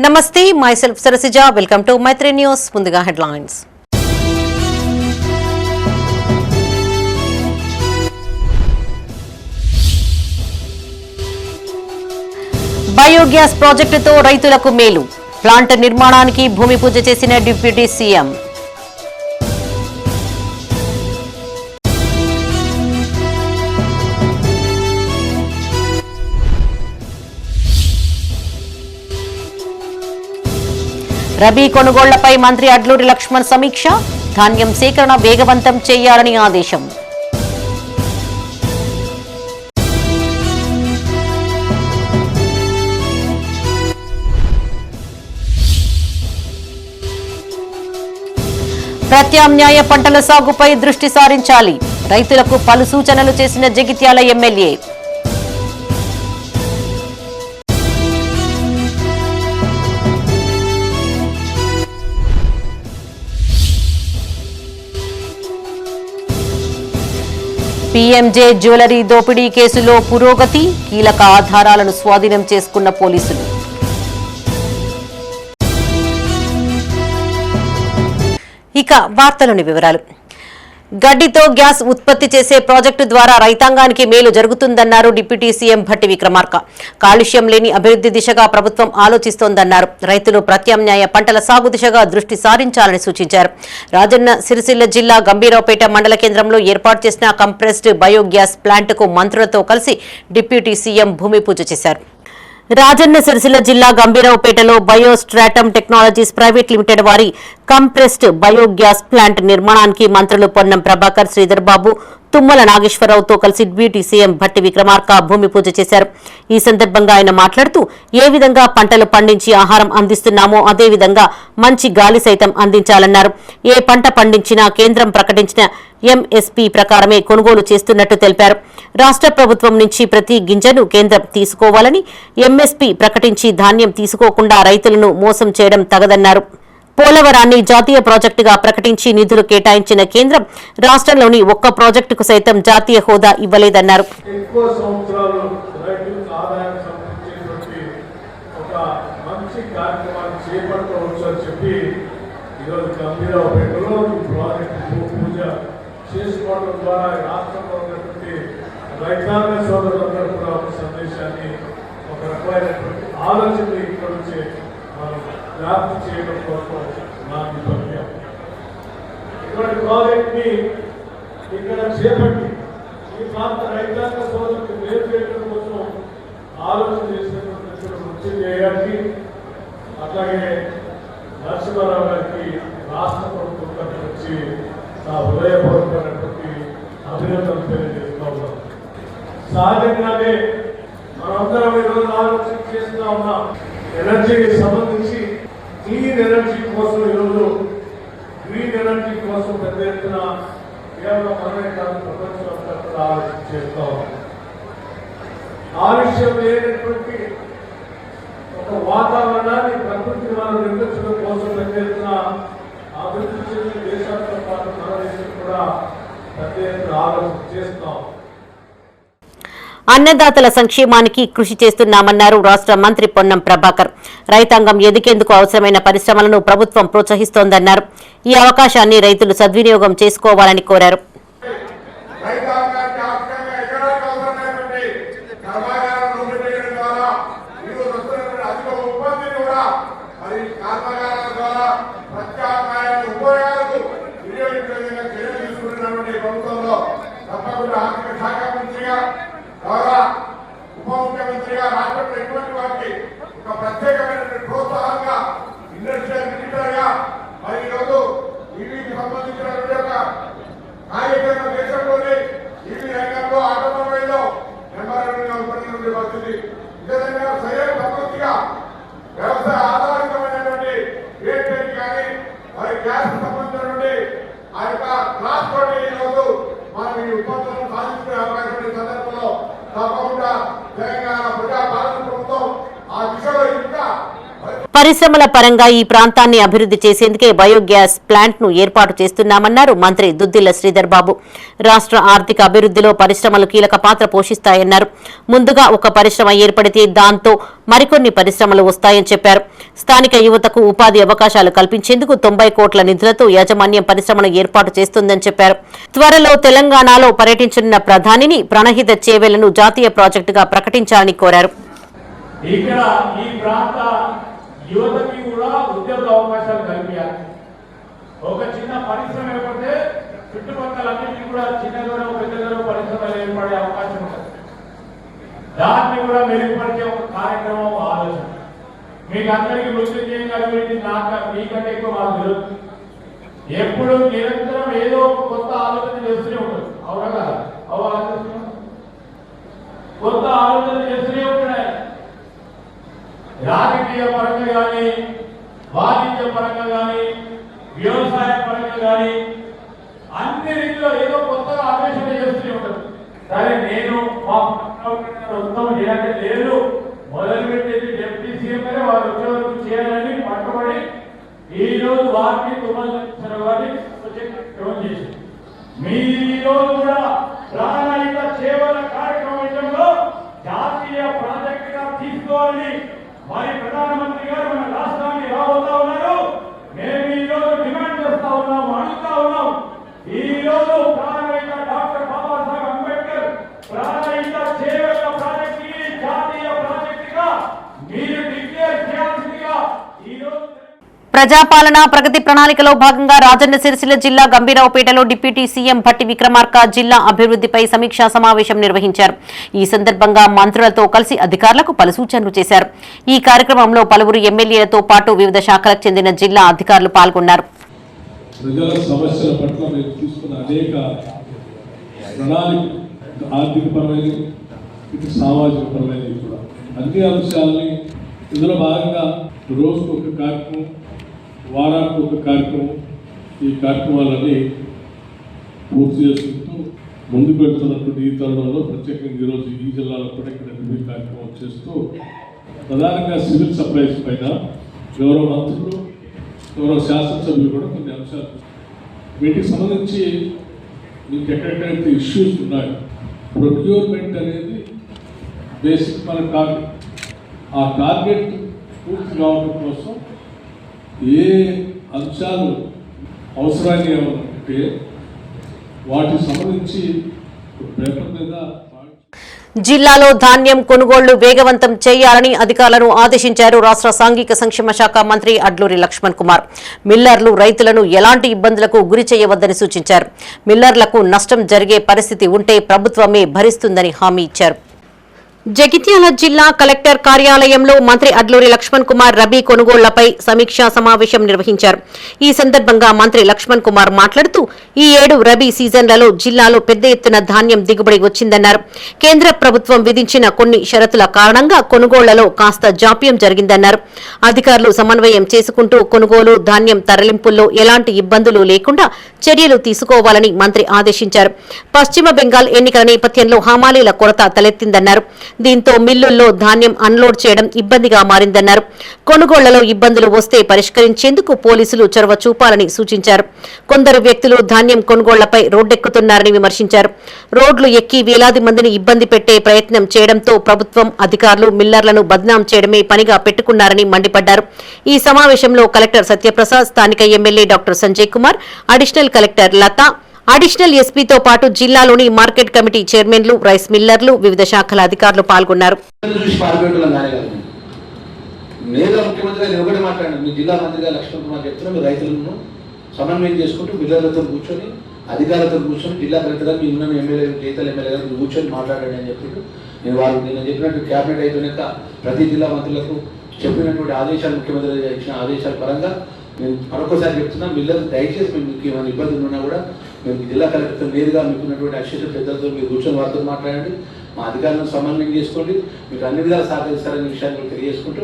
నమస్తే, myself Sarasija. Welcome to Maitri News. ముందుగా headlines. Biogas ప్రాజెక్టుతో రైతులకు మేలు. ప్లాంట్ నిర్మాణానికి భూమి పూజ చేసిన డిప్యూటీ సీఎం. రబీ కొనుగోళ్లపై మంత్రి అడ్లూరి లక్ష్మణ్ సమీక్ష. ధాన్యం సేకరణ వేగవంతం చేయాలని ఆదేశం. ప్రత్యామ్నాయ పంటల సాగుపై దృష్టి సారించాలి. రైతులకు పలు సూచనలు చేసిన జగిత్యాల ఎమ్మెల్యే. పీఎంజే జ్యువెలరీ దోపిడీ కేసులో పురోగతి. కీలక ఆధారాలను స్వాధీనం చేసుకున్న పోలీసులు. ఇక వార్తలోని వివరాలు. గడ్డితో గ్యాస్ ఉత్పత్తి చేసే ప్రాజెక్టు ద్వారా రైతాంగానికి మేలు జరుగుతుందన్నారు డిప్యూటీ సీఎం భట్టి విక్రమార్క. కాలుష్యం లేని అభివృద్ధి దిశగా ప్రభుత్వం ఆలోచిస్తోందన్నారు. రైతులు ప్రత్యామ్నాయ పంటల సాగు దిశగా దృష్టి సారించాలని సూచించారు. రాజన్న సిరిసిల్ల జిల్లా గంభీరావుపేట మండల కేంద్రంలో ఏర్పాటు చేసిన కంప్రెస్డ్ బయోగ్యాస్ ప్లాంట్కు మంత్రులతో కలిసి డిప్యూటీ సీఎం భూమి పూజ చేశారు. రాజన్న సిరిసిల్ల జిల్లా గంభీరావుపేటలో బయోస్ట్రాటమ్ టెక్నాలజీస్ ప్రైవేట్ లిమిటెడ్ వారి కంప్రెస్డ్ బయోగ్యాస్ ప్లాంట్ నిర్మాణానికి మంత్రులు పొన్నం ప్రభాకర్, శ్రీధర్ బాబు, తుమ్మల నాగేశ్వరరావుతో కలిసి డిప్యూటీ సీఎం భట్టి విక్రమార్క భూమి పూజ చేశారు. ఈ సందర్భంగా ఆయన మాట్లాడుతూ ఏ విధంగా పంటలు పండించి ఆహారం అందిస్తున్నామో అదే విధంగా మంచి గాలి సైతం అందించాలన్నారు. ఏ పంట పండించినా కేంద్రం ప్రకటించిన ఎంఎస్పీ ప్రకారమే కొనుగోలు చేస్తున్నట్టు తెలిపారు. రాష్ట్ర ప్రభుత్వం నుంచి ప్రతి గింజను కేంద్రం తీసుకోవాలని, ఎంఎస్పీ ప్రకటించి ధాన్యం తీసుకోకుండా రైతులను మోసం చేయడం తగదన్నారు. పోలవరాన్ని జాతీయ ప్రాజెక్టుగా ప్రకటించి నిధులు కేటాయించిన కేంద్రం రాష్ట్రంలోని ఒక్క ప్రాజెక్టుకు సైతం జాతీయ హోదా ఇవ్వలేదన్నారు. వ్యాప్తి చేయడం కోసం నా విజ్ఞప్తి. ఇటువంటి ప్రాజెక్ట్ ని ఇక్కడ చేపట్టి ఈ ప్రాంత రైతాంగ సోదరులకు మేలు చేయడం కోసం ఆలోచన చేసినటువంటి వృత్తి చేయడానికి, అట్లాగే నరసింహారావు గారికి రాష్ట్ర ప్రభుత్వం తరఫు నుంచి నా హృదయపూర్వకమైనటువంటి అభినందనలు తెలియజేస్తూ ఉన్నాం. సహజంగానే మనందరం ఈరోజు ఆలోచన చేస్తూ ఉన్నాం. ఎనర్జీకి సంబంధించి క్లీన్ ఎనర్జీ కోసం ఈరోజు గ్రీన్ ఎనర్జీ కోసం పెద్ద ఎత్తున కేవలం మనమే కాదు ప్రపంచంలో ఆలోచన చేస్తాం. కాలుష్యం లేనటువంటి ఒక వాతావరణాన్ని ప్రకృతి మనం నిర్మించడం కోసం పెద్ద ఎత్తున అభివృద్ధి చెందిన దేశాలతో పాటు మన దేశం కూడా పెద్ద ఎత్తున ఆలోచన చేస్తాం. అన్నదాతల సంక్షేమానికి కృషి చేస్తున్నామన్నారు రాష్ట్ర మంత్రి పొన్నం ప్రభాకర్. రైతాంగం ఎదిగేందుకు అవసరమైన పరిశ్రమలను ప్రభుత్వం ప్రోత్సహిస్తోందన్నారు. ఈ అవకాశాన్ని రైతులు సద్వినియోగం చేసుకోవాలని కోరారు. ఉప ముఖ్యమంత్రిగా రాష్ట్రంలో ఎటువంటి వారికి ఒక ప్రత్యేకమైన ప్రోత్సాహంగా ఇండస్ట్రియల్ మినిస్టర్గా మరి ఈరోజు ఈవీకి సంబంధించినటువంటి ఒక కార్యక్రమం దేశంలోని ఈవీ రంగంలో ఆటోమొబైల్లో నెంబర్ 1గా ఉపయోగించే పరిస్థితి. విధంగా స్వయం సమృద్ధిగా వ్యవసాయ ఆధారితమైనటువంటి రేట్ కానీ మరి గ్యాస్ సంబంధించినటువంటి ఆ యొక్క క్లాస్ తోటి ఈరోజు మనం ఈ ఉత్పత్తులను సాధించుకునే అవకాశం ఈ సందర్భంలో తప్పకుండా తెలంగాణ ప్రజా భారత ప్రభుత్వం ఆ దిశలో ఇంకా పరిశ్రమల పరంగా ఈ ప్రాంతాన్ని అభివృద్ధి చేసేందుకే బయోగ్యాస్ ప్లాంట్ ను ఏర్పాటు చేస్తున్నామన్నారు మంత్రి దుద్దిళ్ల శ్రీధర్ బాబు. రాష్ట్ర ఆర్థిక అభివృద్ధిలో పరిశ్రమలు కీలక పాత్ర పోషిస్తాయన్నారు. ముందుగా ఒక పరిశ్రమ ఏర్పడితే దాంతో మరికొన్ని పరిశ్రమలు వస్తాయని చెప్పారు. స్థానిక యువతకు ఉపాధి అవకాశాలు కల్పించేందుకు 90 కోట్ల నిధులతో యాజమాన్యం పరిశ్రమను ఏర్పాటు చేస్తుందని చెప్పారు. త్వరలో తెలంగాణలో పర్యటించనున్న ప్రధానిని ప్రాణహిత చేవెళ్లను జాతీయ ప్రాజెక్టుగా ప్రకటించాలని కోరారు. ఇక్కడ ఈ ప్రాంత యువతకి కూడా ఉద్యోగ అవకాశాలు కల్పించాలి. ఒక చిన్న పరిశ్రమ ఏర్పడితే చుట్టుపక్కల అన్నింటినీ కూడా చిన్నగానో పెద్దగానో పరిశ్రమలు ఏర్పడే అవకాశం ఉంటుంది. దాన్ని కూడా మెరుగుపరిచే ఒక కార్యక్రమం ఆలోచన. మీకు అందరికీ మృత్యుంజయ గురించి మీకంటే ఎక్కువ మాకు తెలుసు. ఎప్పుడు నిరంతరం ఏదో ఒక కొత్త ఆలోచన చేస్తూనే ఉంటుంది. అవునా కదా? కొత్త ఆలోచన చేస్తూనే ఉంటున్నాయి. రాజకీయ పరంగా కానీ, వాణిజ్య పరంగా కానీ, వ్యవసాయ పరంగా కానీ అన్ని రీతిలో ఏదో కొత్తగా అన్వేషణ చేస్తూనే ఉంటుంది. సరే, నేను మా ఉత్తమ చేయాలంటే లేదు, మొదలుపెట్టేది డిప్యూటీ సీఎం గారే వారు వచ్చే వరకు చేయాలని పట్టుబడి ఈ రోజు వారికి 9 లక్షల వారిని చేసి మీరు ఈ రోజు కూడా ప్రాణహిత సేవల కార్యక్రమంలో జాతీయ ప్రాజెక్టుగా తీసుకోవాలని మరి ప్రధానమంత్రి గారు మన రాష్ట్రానికి రాబోతా ఉన్నారు. మేము ఈ రోజు డిమాండ్ చేస్తా ఉన్నాం, అడుగుతా ఉన్నాం. ఈ రోజు ప్రాణహిత డాక్టర్ బాబాసాహెబ్ అంబేద్కర్ ప్రాణహిత సేవల ప్రాజెక్టు జాతీయ ప్రాజెక్టుగా మీరు డిక్లేర్ చేయాల్సిందిగా ఈ రోజు ప్రజాపాలన ప్రగతి ప్రణాళికలో భాగంగా రాజన్న సిరిసిల్ల జిల్లా గంభీరావుపేటలో డిప్యూటీ సీఎం భట్టి విక్రమార్క జిల్లా అభివృద్ధిపై సమీక్షా సమావేశం నిర్వహించారు. ఈ సందర్భంగా మంత్రులతో కలిసి అధికారులకు పలు సూచనలు చేశారు. ఈ కార్యక్రమంలో పలువురు ఎమ్మెల్యేలతో పాటు వివిధ శాఖలకు చెందిన జిల్లా అధికారులు పాల్గొన్నారు. ప్రజల సమస్యల పట్ల మీరు తీసుకున్న అనేక ప్రణాళిక, ఆర్థికపరమైనవి, ఇటు సామాజిక పరమైనవి కూడా అన్ని అంశాలని ఇందులో భాగంగా రోజుకు ఒక కార్యక్రమం, వారానికి ఒక కార్యక్రమం, ఈ కార్యక్రమాలన్నీ పూర్తి చేసుకుంటూ ముందుకు వెళ్తున్నటువంటి ఈ తరుణంలో ప్రత్యేకంగా ఈరోజు ఈ జిల్లాలో కూడా ఇక్కడ రివ్యూ కార్యక్రమం చేస్తూ ప్రధానంగా సివిల్ సప్లైస్ పైన గౌరవ మంత్రులు, గౌరవ శాసనసభ్యులు కూడా కొన్ని అంశాలు వీటికి సంబంధించి మీకు ఎక్కడెక్కడైతే ఇష్యూస్ ఉన్నాయో ప్రొక్యూర్మెంట్ అనేది బేసిక్ మన టార్గెట్. ఆ టార్గెట్ పూర్తి కావడం కోసం ఏ అంశాలు అవసరాన్ని ఏమంటే వాటికి సంబంధించి పేపర్ మీద జిల్లాలో ధాన్యం కొనుగోళ్లు వేగవంతం చేయాలని అధికారులను ఆదేశించారు రాష్ట్ర సాంఘిక సంక్షేమ శాఖ మంత్రి అడ్లూరి లక్ష్మణ్ కుమార్. మిల్లర్లు రైతులను ఎలాంటి ఇబ్బందులకు గురి చేయవద్దని సూచించారు. మిల్లర్లకు నష్టం జరిగే పరిస్థితి ఉంటే ప్రభుత్వమే భరిస్తుందని హామీ ఇచ్చారు. జగిత్యాల జిల్లా కలెక్టర్ కార్యాలయంలో మంత్రి అడ్లూరి లక్ష్మణ్ కుమార్ రబీ కొనుగోళ్లపై సమీక్షా సమావేశం నిర్వహించారు. ఈ సందర్భంగా మంత్రి లక్ష్మణ్ కుమార్ మాట్లాడుతూ ఈ ఏడు రబీ సీజన్లలో జిల్లాలో పెద్ద ఎత్తున ధాన్యం దిగుబడి వచ్చిందన్నారు. కేంద్ర ప్రభుత్వం విధించిన కొన్ని షరతుల కారణంగా కొనుగోళ్లలో కాస్త జాప్యం జరిగిందన్నారు. అధికారులు సమన్వయం చేసుకుంటూ కొనుగోలు, ధాన్యం తరలింపుల్లో ఎలాంటి ఇబ్బందులు లేకుండా చర్యలు తీసుకోవాలని మంత్రి ఆదేశించారు. పశ్చిమ బెంగాల్ ఎన్నికల నేపథ్యంలో హమాలీల కొరత తలెత్తిందన్నారు. దీంతో మిల్లుల్లో ధాన్యం అన్లోడ్ చేయడం ఇబ్బందిగా మారిందన్నారు. కొనుగోళ్లలో ఇబ్బందులు వస్తే పరిష్కరించేందుకు పోలీసులు చొరవ చూపాలని సూచించారు. కొందరు వ్యక్తులు ధాన్యం కొనుగోళ్లపై రోడ్డెక్కుతున్నారని విమర్శించారు. రోడ్లు ఎక్కి వేలాది మందిని ఇబ్బంది పెట్టే ప్రయత్నం చేయడంతో ప్రభుత్వం, అధికారులు మిల్లర్లను బద్నాం చేయడమే పనిగా పెట్టుకున్నారని మండిపడ్డారు. ఈ సమావేశంలో కలెక్టర్ సత్యప్రసాద్, స్థానిక MLA doctor Sanjay Kumar, additional collector Latha, additional ఎస్పీతో పాటు జిల్లాలోని మార్కెట్ కమిటీ చైర్మన్లు, రైస్ మిల్లర్లు, వివిధ శాఖల అధికారులు పాల్గొన్నారు. సమన్వయం చేసుకుంటూ మిల్లర్లతో కూర్చొని, అధికారులతో కూర్చొని, జిల్లా కలెక్టర్ గారు, ఉన్న ఎమ్మెల్యే, జీతాల ఎమ్మెల్యే గారు కూర్చొని మాట్లాడండి అని చెప్పి నేను చెప్పినట్టు క్యాబినెట్ అయిపోయినాక ప్రతి జిల్లా మంత్రులకు చెప్పినటువంటి ఆదేశాలు, ముఖ్యమంత్రి ఇచ్చిన ఆదేశాల పరంగా నేను మరొకసారి చెప్తున్నా, మిల్లర్ దయచేసి మీకు ఏమైనా ఇబ్బందులు ఉన్నా కూడా మేము జిల్లా కలెక్టర్ నేరుగా మీకున్నటువంటి అక్షర పెద్దలతో మీరు కూర్చొని వారితో మాట్లాడండి, మా అధికారులను సమన్వయం చేసుకోండి, మీకు అన్ని విధాలు సహకరిస్తారనే విషయాన్ని తెలియజేసుకుంటూ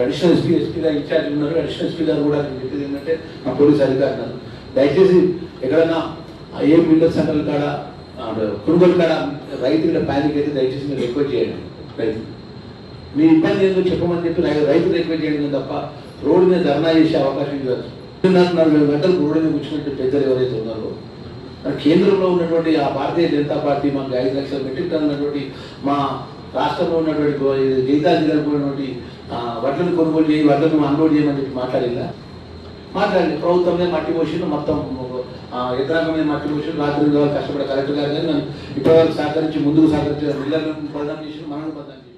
అడిషనల్ ఎస్పీగా ఇన్ఛార్జ్ ఉన్నారు. అడిషనల్ ఎస్పీ గారు కూడా నేను చెప్పేది ఏంటంటే మా పోలీసు అధికారులు దయచేసి ఎక్కడైనా ఏ మిల్లర్ సెంటర్ల కాడ, కొనుగోలు కాడ రైతుల ప్యానిక్ అయితే దయచేసి మీరు రిక్వెస్ట్ చేయండి. రైతు మీ ఇబ్బంది ఏందో చెప్పమని చెప్పి రైతులు రిక్వెస్ట్ చేయడం తప్ప రోడ్డు మీద ధర్నా చేసే అవకాశం ఇవ్వచ్చు. 4 గంటలు రోడ్డు మీద కూర్చున్నట్టు పెద్దలు ఎవరైతే ఉన్నారో కేంద్రంలో ఉన్నటువంటి ఆ భారతీయ జనతా పార్టీ మాకు 5 లక్షల మెట్రిక్ టన్నులు ఉన్నటువంటి మా రాష్ట్రంలో ఉన్నటువంటి జైతాల్ జిల్లాలో ఉన్నటువంటి వడ్లను కొనుగోలు చేయి, వడ్లను అన్లోడ్ చేయమని చెప్పి మాట్లాడండి. ప్రభుత్వమే మట్టి పోషిండు, మొత్తం యంత్రాంగమే మట్టి పోషిండు, రాత్రి కష్టపడే కలెక్టర్ గారు కానీ నన్ను ఇప్పటివరకు సహకరించి ముందుకు సహకరించిన మిల్లర్లను బదనాం చేసి మనల్ని బదనాం చేసి.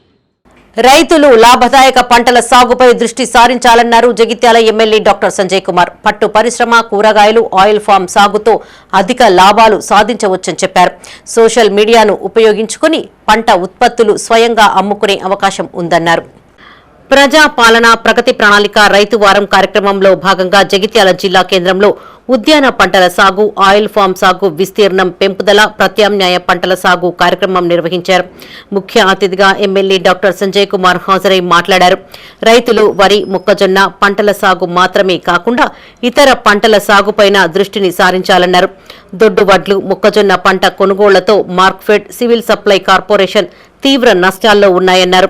రైతులు లాభదాయక పంటల సాగుపై దృష్టి సారించాలన్నారు జగిత్యాల ఎమ్మెల్యే డాక్టర్ సంజయ్ కుమార్. పట్టు పరిశ్రమ, కూరగాయలు, ఆయిల్ ఫామ్ సాగుతో అధిక లాభాలు సాధించవచ్చని చెప్పారు. సోషల్ మీడియాను ఉపయోగించుకుని పంట ఉత్పత్తులు స్వయంగా అమ్ముకునే అవకాశం ఉందన్నారు. ప్రజా పాలన ప్రగతి ప్రణాళిక రైతు వారం కార్యక్రమంలో భాగంగా జగిత్యాల జిల్లా కేంద్రంలో ఉద్యాన పంటల సాగు, ఆయిల్ ఫామ్ సాగు విస్తీర్ణం పెంపుదల, ప్రత్యామ్నాయ పంటల సాగు కార్యక్రమం నిర్వహించారు. ముఖ్య అతిథిగా ఎమ్మెల్యే డాక్టర్ సంజయ్ కుమార్ హాజరై మాట్లాడారు. రైతులు వరి, మొక్కజొన్న పంటల సాగు మాత్రమే కాకుండా ఇతర పంటల సాగుపైన దృష్టిని సారించాలన్నారు. దొడ్డు వడ్లు, మొక్కజొన్న పంట కొనుగోళ్లతో మార్క్ఫెడ్, సివిల్ సప్లై కార్పొరేషన్ తీవ్ర నష్టాల్లో ఉన్నాయన్నారు.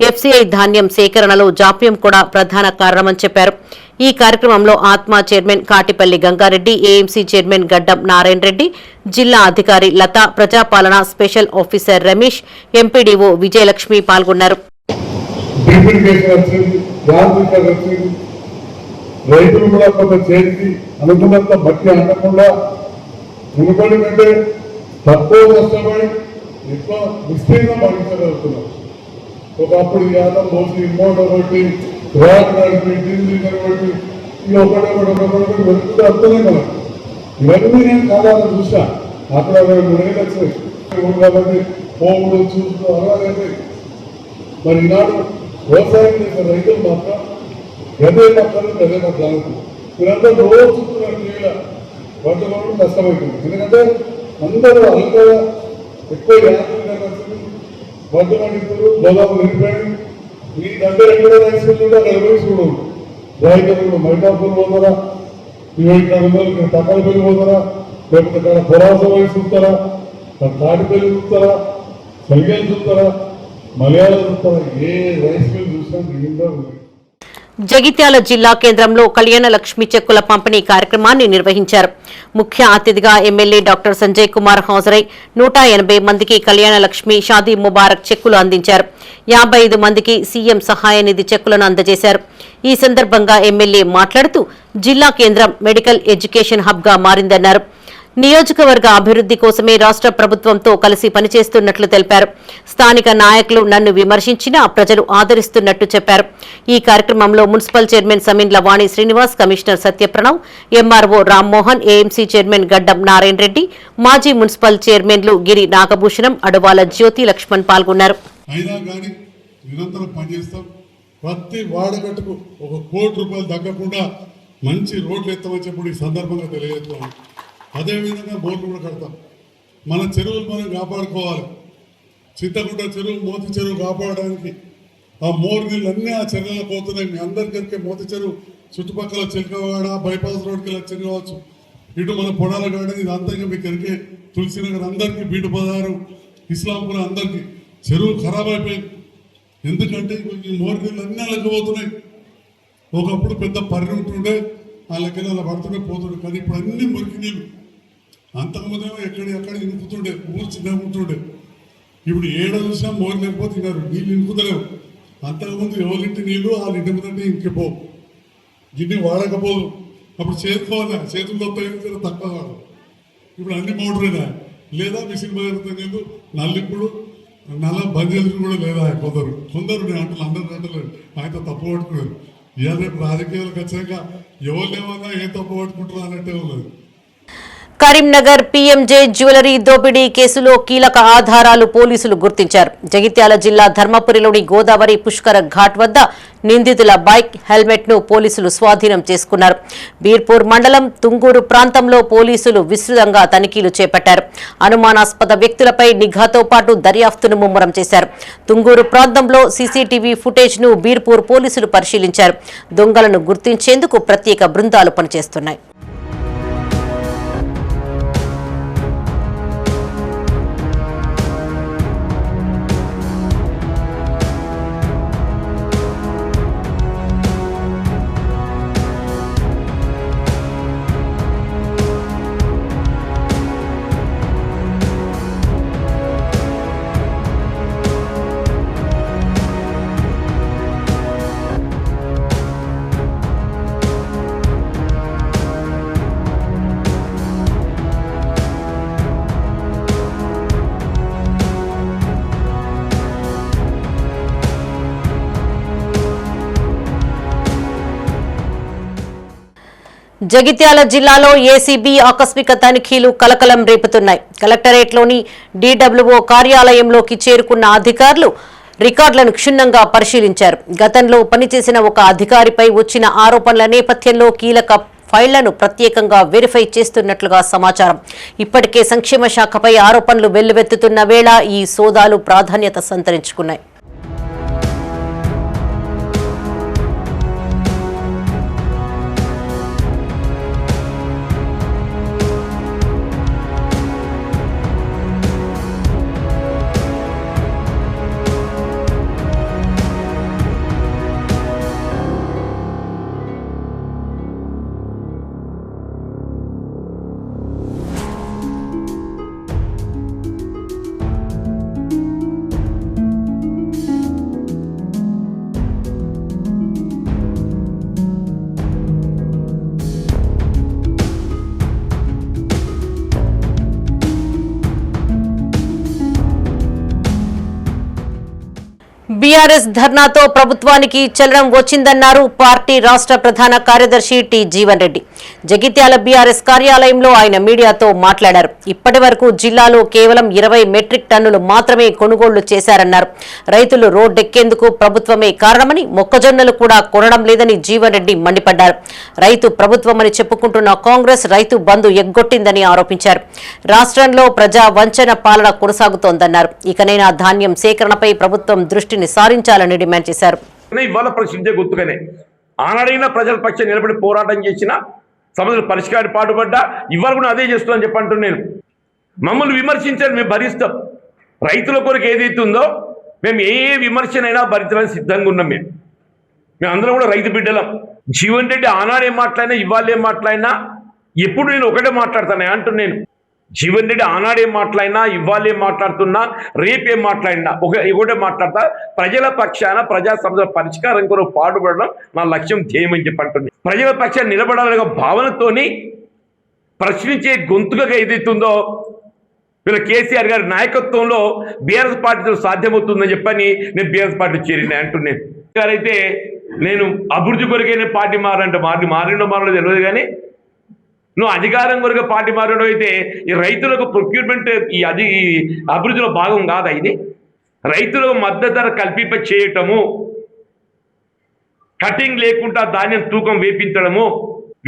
ఎఫ్సీఐ ధాన్యం సేకరణలో జాప్యం కూడా ప్రధాన కారణమని చెప్పారు. ఈ కార్యక్రమంలో ATMA chairman Katipalli Gangareddy, AMC chairman Gaddam Narayana Reddy, జిల్లా అధికారి Latha, Prajapalana special officer Ramesh, MPDO Vijayalakshmi పాల్గొన్నారు. రైతులు కూడా కొంత చేతికి అనుకున్నంత మట్టి అందకుండా మునుపటి కంటే తక్కువ కష్టపడి ఎక్కువ విస్తీర్ణం పండించగలుగుతున్నారు. ఒకప్పుడు యాదం మోసి ఇమ్మోట కొట్టి రాడ్ నడిపి ఢిల్లీ కొట్టి ఇది ఒకటి వెతుకుతూ అర్థమే కదా. ఇవన్నీ నేను కాలాలను చూసా. అక్కడ 3 వచ్చాయి కాబట్టి పోవుడు చూస్తూ అలాగైతే మరి ఈనాడు వ్యవసాయం చేసే రైతులు మాత్రం గదే మొక్కలు మీరంతా రోజు చూస్తున్నారు. టీవీలో పట్టుకోవడం కష్టమవుతుంది. ఎందుకంటే అందరూ అల్పగా ఎక్కువ యాంత్రికంగా వడ్డు పండితులు గోదాములు నిలిపాడు. మీ దగ్గర ఎక్కడ రైస్ ఉంటే అక్కడ పోయి చూడండి. రైతులు మైటాపూర్ పోతారా, ఇక్కడ తక్కలపల్లి పోతారా, లేకపోతే అక్కడ పొరాస వయసు చూస్తారా, తాటిపల్లి చూస్తారా, సరిగలు చూస్తారా, మలయాళం చూస్తారా, ఏ రైస్ మిల్ చూసినా నిండా ఉంది. జగిత్యాల జిల్లా కేంద్రంలో కళ్యాణ లక్ష్మి చెక్కుల పంపిణీ కార్యక్రమాన్ని నిర్వహించారు. ముఖ్య అతిథిగా ఎమ్మెల్యే డాక్టర్ సంజయ్ కుమార్ హాజరై 180 మందికి కళ్యాణ లక్ష్మి, షాదీ ముబారక్ చెక్కులు అందించారు. 55 మందికి సీఎం సహాయ నిధి చెక్కులను అందజేశారు. ఈ సందర్భంగా ఎమ్మెల్యే మాట్లాడుతూ జిల్లా కేంద్రం మెడికల్ ఎడ్యుకేషన్ హబ్ గా మారిందన్నారు. నియోజకవర్గ అభివృద్ధి కోసమే రాష్ట్ర ప్రభుత్వంతో కలిసి పనిచేస్తున్నట్లు తెలిపారు. స్థానిక నాయకులు నన్ను విమర్శించినా ప్రజలు ఆదరిస్తున్నట్టు చెప్పారు. ఈ కార్యక్రమంలో మున్సిపల్ చైర్మన్ సమీన్ల Vani Srinivas, commissioner Satyapranav, MRO Rammohan, AMC chairman Gaddam Narayana Reddy, మాజీ మున్సిపల్ చైర్మన్లు గిరి నాగభూషణం, అడవాల జ్యోతి లక్ష్మణ్ పాల్గొన్నారు. ప్రతి వాడగట్టుకు 1 కోటి రూపాయలు తగ్గకుండా మంచి రోడ్లు ఎత్తామని చెప్పి ఈ సందర్భంగా తెలియజేస్తాం. అదేవిధంగా బోర్లు కూడా కడతాం. మన చెరువులు మనం కాపాడుకోవాలి. చింతకుంట చెరువు, మోతి చెరువు కాపాడడానికి ఆ మోరు నీళ్ళు అన్నీ ఆ చెరువులో పోతున్నాయి. మీ అందరికీ మోతి చెరువు చుట్టుపక్కల చిలకవాడ, బైపాస్ రోడ్కి వచ్చి కావచ్చు, ఇటు మన పొడాల గార్డెన్, ఇది అంతగా మీకు ఎరికే, తులసినగర్ అందరికీ, బీటు పదారు, ఇస్లాంపురం అందరికీ చెరువు ఖరాబ్ అయిపోయింది. ఎందుకంటే ఈ మోరు నీళ్ళు అన్నీ లెక్కపోతున్నాయి. ఒకప్పుడు పెద్ద పర్రి ఉంటుండే, ఆ లెక్కలు అలా పడుతుండే పోతుండే, కానీ ఇప్పుడు అన్ని మురికి నీళ్ళు. అంతకుముందేమో ఎక్కడ ఇనుకుతుండే, ఊరు చిన్నగా ఉంటుండే. ఇప్పుడు ఏడ చూసినా మోరు లేకపోతే తిన్నారు, నీళ్ళు ఇనుకుతలేవు. అంతకుముందు ఎవరింటి నీళ్ళు వాళ్ళ ఇంటి ముందంటే ఇంకిపోవు, గిన్నె వాడకపోదు. అప్పుడు చేతుకోవాలి, చేతులతో తక్కువ వాడు. ఇప్పుడు అన్ని మోటరేనా, లేదా మిషన్ బదిలితే నీళ్ళు నల్లిప్పుడు నల్ల బంద్ చేసుకుని కూడా లేదా. కొందరు నేను అంటలు అందరు అంటలేదు, ఆయనతో తప్పు పట్టుకున్నారు. ఇవాళ రేపు రాజకీయాలకు వచ్చాక ఎవరినేమన్నా ఏం తప్పు పట్టుకుంటారు అన్నట్టే ఉన్నది. కరీంనగర్ పీఎంజే జ్యువెలరీ దోపిడీ కేసులో కీలక ఆధారాలు పోలీసులు గుర్తించారు. జగిత్యాల జిల్లా ధర్మపురిలోని గోదావరి పుష్కర ఘాట్ వద్ద నిందితుల బైక్, హెల్మెట్ ను పోలీసులు స్వాధీనం చేసుకున్నారు. బీర్పూర్ మండలం తుంగూరు ప్రాంతంలో పోలీసులు విస్తృతంగా తనిఖీలు చేపట్టారు. అనుమానాస్పద వ్యక్తులపై నిఘాతో పాటు దర్యాప్తును ముమ్మరం చేశారు. తుంగూరు ప్రాంతంలో సీసీటీవీ ఫుటేజ్ ను బీర్పూర్ పోలీసులు పరిశీలించారు. దొంగలను గుర్తించేందుకు ప్రత్యేక బృందాలు పనిచేస్తున్నాయి. జగిత్యాల జిల్లాలో ఏసీబీ ఆకస్మిక తనిఖీలు కలకలం రేపుతున్నాయి. కలెక్టరేట్లోని డీడబ్ల్యూఓ కార్యాలయంలోకి చేరుకున్న అధికారులు రికార్డులను క్షుణ్ణంగా పరిశీలించారు. గతంలో పనిచేసిన ఒక అధికారిపై వచ్చిన ఆరోపణల నేపథ్యంలో కీలక ఫైళ్లను ప్రత్యేకంగా వెరిఫై చేస్తున్నట్లుగా సమాచారం. ఇప్పటికే సంక్షేమ శాఖపై ఆరోపణలు వెల్లువెత్తుతున్న వేళ ఈ సోదాలు ప్రాధాన్యత సంతరించుకున్నాయి. బీఆర్ఎస్ ధర్నాతో ప్రభుత్వానికి చలనం వచ్చిందన్నారు పార్టీ రాష్ట్ర ప్రధాన కార్యదర్శి టి జీవన్ రెడ్డి. జగిత్యాల బీఆర్ఎస్ కార్యాలయంలో ఆయన మీడియాతో మాట్లాడారు. ఇప్పటి వరకు జిల్లాలో కేవలం 20 మెట్రిక్ టన్నులు మాత్రమే కొనుగోళ్లు చేశారన్నారు. రైతులు రోడ్డెక్కేందుకు ప్రభుత్వమే కారణమని, మొక్కజొన్నలు కూడా కొనడం లేదని జీవన్ రెడ్డి మండిపడ్డారు. రైతు ప్రభుత్వమని చెప్పుకుంటున్న కాంగ్రెస్ రైతు బంధు ఎగ్గొట్టిందని ఆరోపించారు. రాష్ట్రంలో ప్రజా వంచన పాలన కొనసాగుతోందన్నారు. ఇకనైనా ధాన్యం సేకరణపై ప్రభుత్వం దృష్టిని సారించాలని డిమాండ్ చేశారు. ఇవాళ ప్రశ్నించే గుర్తుగానే ఆనాడైనా ప్రజల పక్షం నిలబడి పోరాటం చేసిన సమస్యల పరిష్కారం పాటుపడ్డా ఇవాళ కూడా అదే చేస్తుందని చెప్పంటున్నాను. నేను మమ్మల్ని విమర్శించారు, మేము భరిస్తాం. రైతుల కొరకు ఏదైతే ఉందో మేము ఏ విమర్శనైనా భరించడానికి సిద్ధంగా ఉన్నాం. మేము అందరం కూడా రైతు బిడ్డలం. జీవన్ రెడ్డి ఆనాడు ఏం మాట్లాడినా ఇవాళ ఏం మాట్లాడినా ఎప్పుడు నేను ఒకటే మాట్లాడతాను అంటున్నాను. జీవన్ రెడ్డి ఆనాడేం మాట్లాడినా ఇవాళ ఏం మాట్లాడుతున్నా రేపేం మాట్లాడినా ఒకటే మాట్లాడతా. ప్రజల పక్షాన ప్రజా సమస్యల పరిష్కారం కొరకు పాటుపడడం నా లక్ష్యం ధ్యేయమని చెప్పంటుంది. ప్రజల పక్షాన్ని నిలబడాలనే భావనతోని ప్రశ్నించే గొంతుగా ఏదైతుందో వీళ్ళ కేసీఆర్ గారి నాయకత్వంలో బీఆర్ఎస్ పార్టీతో సాధ్యమవుతుందని చెప్పని నేను బీఆర్ఎస్ పార్టీ చేరిన అంటున్నాను. గారైతే నేను అభివృద్ధి కొరకే నేను పార్టీ మారంటే మారిండో మారలేదు తెలియదు, కానీ నువ్వు అధికారం కొరకు పార్టీ మారడం అయితే ఈ రైతులకు ప్రొక్యూర్మెంట్ ఈ అభివృద్ధిలో భాగం కాదా? ఇది రైతులకు మద్దతు ధర కల్పింప చేయటము, కటింగ్ లేకుండా ధాన్యం తూకం వేపించడము,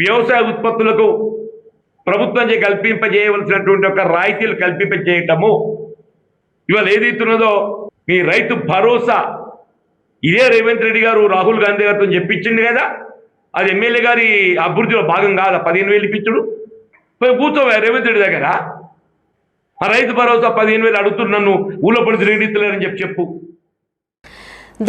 వ్యవసాయ ఉత్పత్తులకు ప్రభుత్వం కల్పింపజేయవలసినటువంటి ఒక రాయితీలు కల్పింపజేయటము, ఇవాళ ఏదైతున్నదో ఈ రైతు భరోసా ఇదే రేవంత్ రెడ్డి గారు రాహుల్ గాంధీ గారితో చెప్పించింది కదా. అది ఎమ్మెల్యే గారి అభివృద్ధిలో భాగం కాదా? 15,000 ఇప్పించుడు. పోయి కూర్చోవా రేవంత్ రెడ్డి దగ్గర. ఆ రైతు భరోసా 15,000 అడుగుతున్నాను, ఊళ్ళో పడి తిరిగిలేరని చెప్పు.